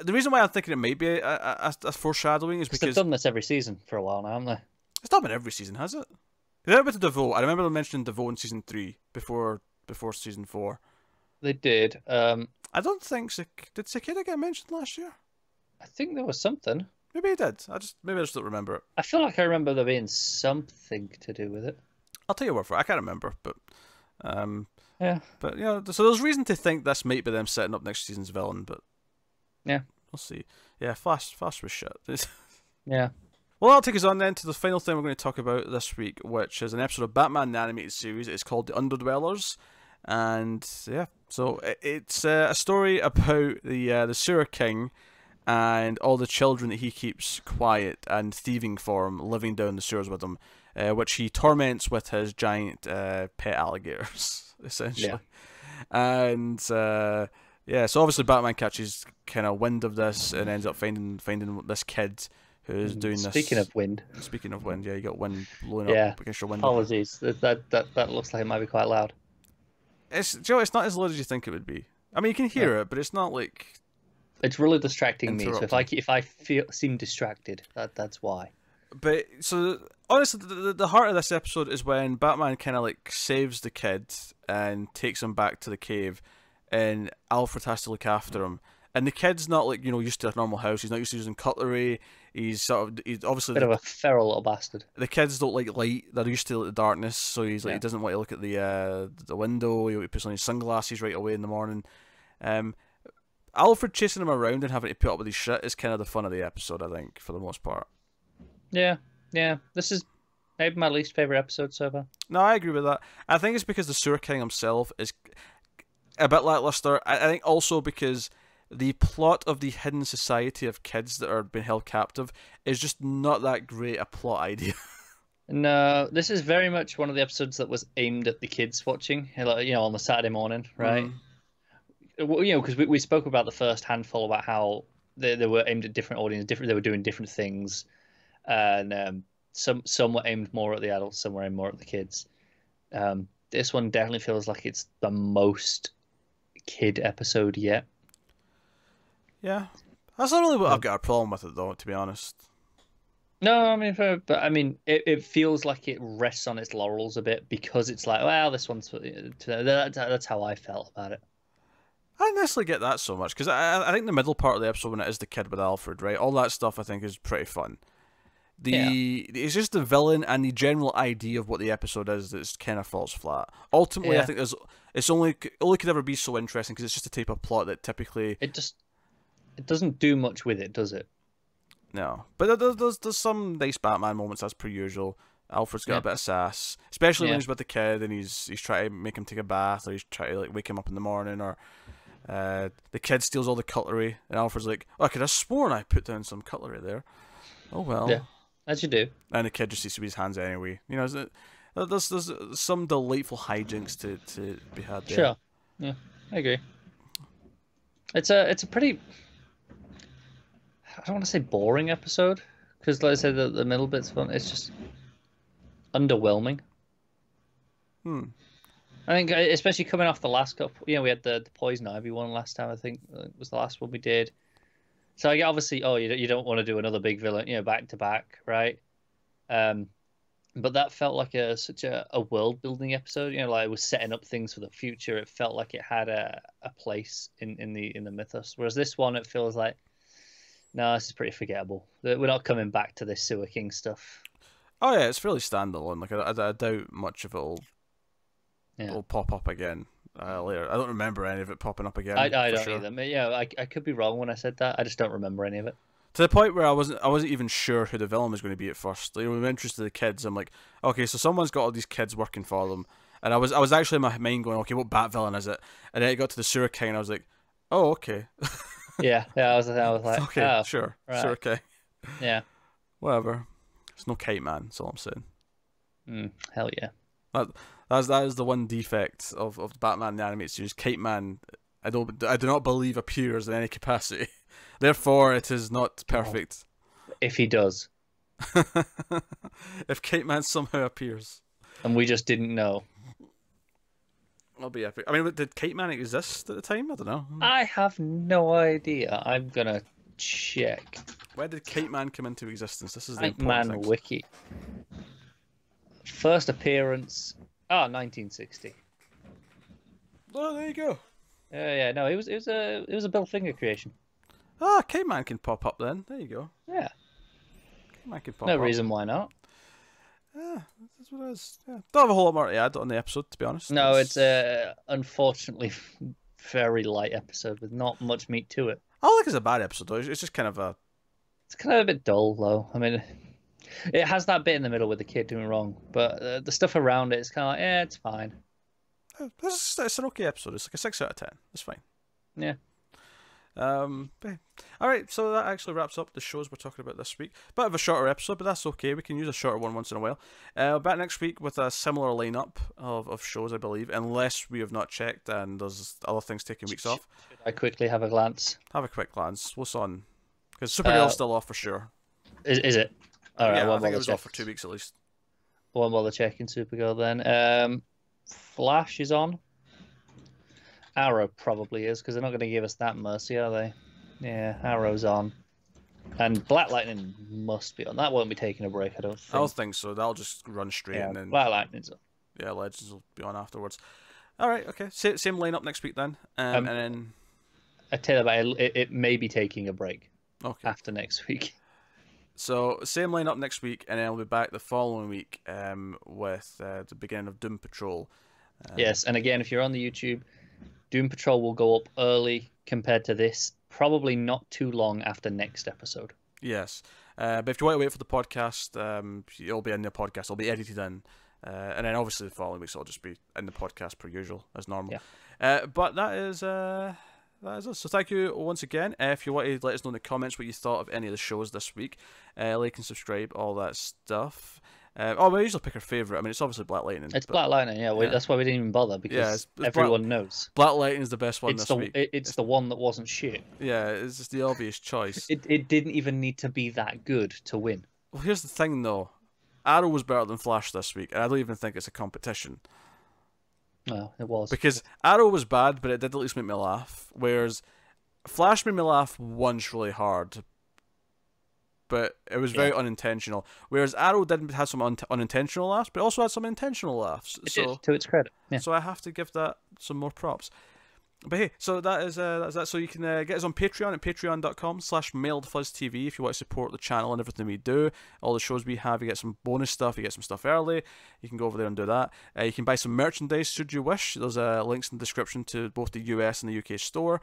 The reason why I'm thinking it might be a foreshadowing is Because because they've done this every season for a while now, haven't they? it's not been every season, has it? They did it with DeVoe. I remember them mentioning DeVoe in season 3 before season 4. They did. I don't think did Cicada get mentioned last year? I think there was something. Maybe he did. Maybe I just don't remember it. I feel like I remember there being something to do with it. I'll tell you what for it. I can't remember, but Yeah. But so there's reason to think this might be them setting up next season's villain, but Yeah. we'll see. Yeah, Flash was shit. Yeah. Well, that'll take us on then to the final thing we're going to talk about this week, which is an episode of Batman the Animated Series. It's called The Underdwellers, and yeah, so it's a story about the Sewer King and all the children that he keeps quiet and thieving for him, living down the sewers with him, which he torments with his giant pet alligators, essentially. Yeah. And yeah, so obviously Batman catches kind of wind of this and ends up finding this kid who's doing this. Speaking of wind, yeah, you got wind blowing up against your window. Apologies, that looks like it might be quite loud. It's not as loud as you think it would be. I mean, you can hear it, but it's not like. It's really distracting me. So if I seem distracted, that's why. But so honestly, the heart of this episode is when Batman kind of like saves the kid and takes him back to the cave, and Alfred has to look after him. And the kid's not like used to a normal house. He's not used to using cutlery. He's obviously bit of a feral little bastard. The kids don't like light. They're used to the darkness. So he doesn't want to look at the window. He puts on his sunglasses right away in the morning. Alfred chasing him around and having to put up with his shit is kind of the fun of the episode, I think, for the most part. Yeah. This is maybe my least favorite episode so far. No, I agree with that. I think it's because the Sewer King himself is a bit lackluster. I think also because the plot of the hidden society of kids that are being held captive is just not that great a plot idea. No, this is very much one of the episodes that was aimed at the kids watching, on the Saturday morning, right? Because we spoke about the first handful about how they were aimed at different audiences, they were doing different things, and some were aimed more at the adults, some were aimed more at the kids. This one definitely feels like it's the most kid episode yet. Yeah, that's not really what I've got a problem with it, though, to be honest. No, I mean, it feels like it rests on its laurels a bit because it's like, well, this one's that's how I felt about it. I didn't necessarily get that so much because I think the middle part of the episode when it is the kid with Alfred, right? All that stuff I think is pretty fun. It's just the villain and the general idea of what the episode is that kind of falls flat. Ultimately, I think it's only could ever be so interesting because it's just a type of plot that typically it doesn't do much with it, does it? No, but there's some nice Batman moments as per usual. Alfred's got a bit of sass, especially when he's with the kid and he's trying to make him take a bath, or he's trying to like wake him up in the morning, or the kid steals all the cutlery and Alfred's like, "Oh, I could have sworn I put down some cutlery there." Oh well. Yeah, as you do. And the kid just sees to be his hands anyway. There's some delightful hijinks to be had there. Sure. Yeah, I agree. It's a pretty, I don't want to say boring episode because, like I said, the middle bit's fun. It's just underwhelming. I think, especially coming off the last couple. We had the Poison Ivy one last time. I think it was the last one we did. So obviously, you don't want to do another big villain, back to back, right? But that felt like such a world building episode. Like it was setting up things for the future. It felt like it had a place in the mythos. Whereas this one, it feels like, no, this is pretty forgettable. We're not coming back to this Sewer King stuff. Oh yeah, it's fairly standalone. Like I doubt much of it'll pop up again later. I don't remember any of it popping up again. I don't either. Yeah, I could be wrong when I said that. I just don't remember any of it. To the point where I wasn't even sure who the villain was going to be at first. Like, we were interested in the kids. I'm like, okay, so someone's got all these kids working for them, and I was actually in my mind going, okay, what Bat villain is it? And then it got to the sewer king, and I was like, oh, okay. Yeah, I was like, okay, oh, sure, right. sewer king. Yeah. Whatever. It's no Kite Man. That's all I'm saying. Hell yeah. That is the one defect of Batman in the animated series. Kite Man, I do not believe appears in any capacity. Therefore, it is not perfect. If he does. If Kite Man somehow appears. And we just didn't know. That'll be epic. I mean, did Kite Man exist at the time? I don't know. I have no idea. I'm gonna check. Where did Kite Man come into existence? This is the Kite important Man thing. Wiki. First appearance. 1960. Oh, there you go. Yeah, no, it was a Bill Finger creation. Kite Man can pop up then. There you go. Yeah. Kite Man can pop No up. reason why not. Yeah, that's what it is. Yeah. Don't have a whole lot more to add on the episode, to be honest. No, it's unfortunately very light episode with not much meat to it. I don't think it's a bad episode though. It's just kind of a. It's kind of a bit dull though. I mean, it has that bit in the middle with the kid doing wrong, but the stuff around it is kind of like, it's fine. It's an okay episode. It's like a 6 out of 10. It's fine. Yeah. Alright, so that actually wraps up the shows we're talking about this week. Bit of a shorter episode, but that's okay. We can use a shorter one once in a while. Back next week with a similar lineup of shows, I believe, unless we have not checked and there's other things taking weeks off. Should I quickly have a glance? Have a quick glance. What's on? Because Supergirl's still off for sure. Is it? All right, yeah, I think it was off for 2 weeks at least. One while they're checking Supergirl then. Flash is on. Arrow probably is, because they're not going to give us that mercy, are they? Yeah, Arrow's on. And Black Lightning must be on. That won't be taking a break, I don't think. I don't think so. That'll just run straight and then. Black Lightning's on. Yeah, Legends will be on afterwards. Alright, okay. Same lineup next week then. And then. I tell you about it may be taking a break after next week. So, same lineup next week, and then we'll be back the following week with the beginning of Doom Patrol. Yes, and again, if you're on the YouTube, Doom Patrol will go up early compared to this, probably not too long after next episode. Yes, but if you want to wait for the podcast, it'll be in the podcast. It'll be edited in, and then obviously the following weeks will just be in the podcast per usual as normal. Yeah. But that is us. So thank you once again. If you want to let us know in the comments what you thought of any of the shows this week, like and subscribe, all that stuff. We usually pick our favourite. I mean, it's obviously Black Lightning. It's Black Lightning, yeah. That's why we didn't even bother, because everyone knows. Black Lightning's the best one this week. It's the one that wasn't shit. Yeah, it's just the obvious choice. It didn't even need to be that good to win. Well, here's the thing, though. Arrow was better than Flash this week, and I don't even think it's a competition. No, it was. Because Arrow was bad, but it did at least make me laugh, whereas Flash made me laugh once really hard, but it was very unintentional. Whereas Arrow did have some unintentional laughs, but it also had some intentional laughs. It did, to its credit. Yeah. So I have to give that some more props. But hey, so that's that. So you can get us on Patreon at patreon.com/MailedFuzzTV if you want to support the channel and everything we do. All the shows we have, you get some bonus stuff, you get some stuff early. You can go over there and do that. You can buy some merchandise should you wish. There's links in the description to both the US and the UK store.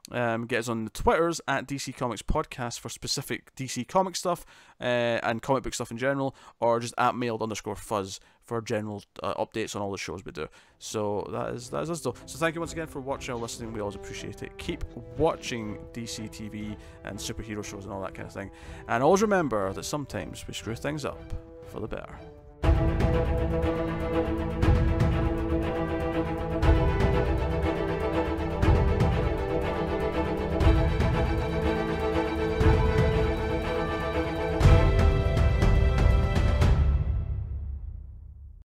Get us on the Twitters at DC Comics Podcast for specific DC comic stuff and comic book stuff in general, or just at mailed_fuzz for general updates on all the shows we do. So that is us though. So thank you once again for watching or listening. We always appreciate it. Keep watching DC TV and superhero shows and all that kind of thing. And always remember that sometimes we screw things up for the better.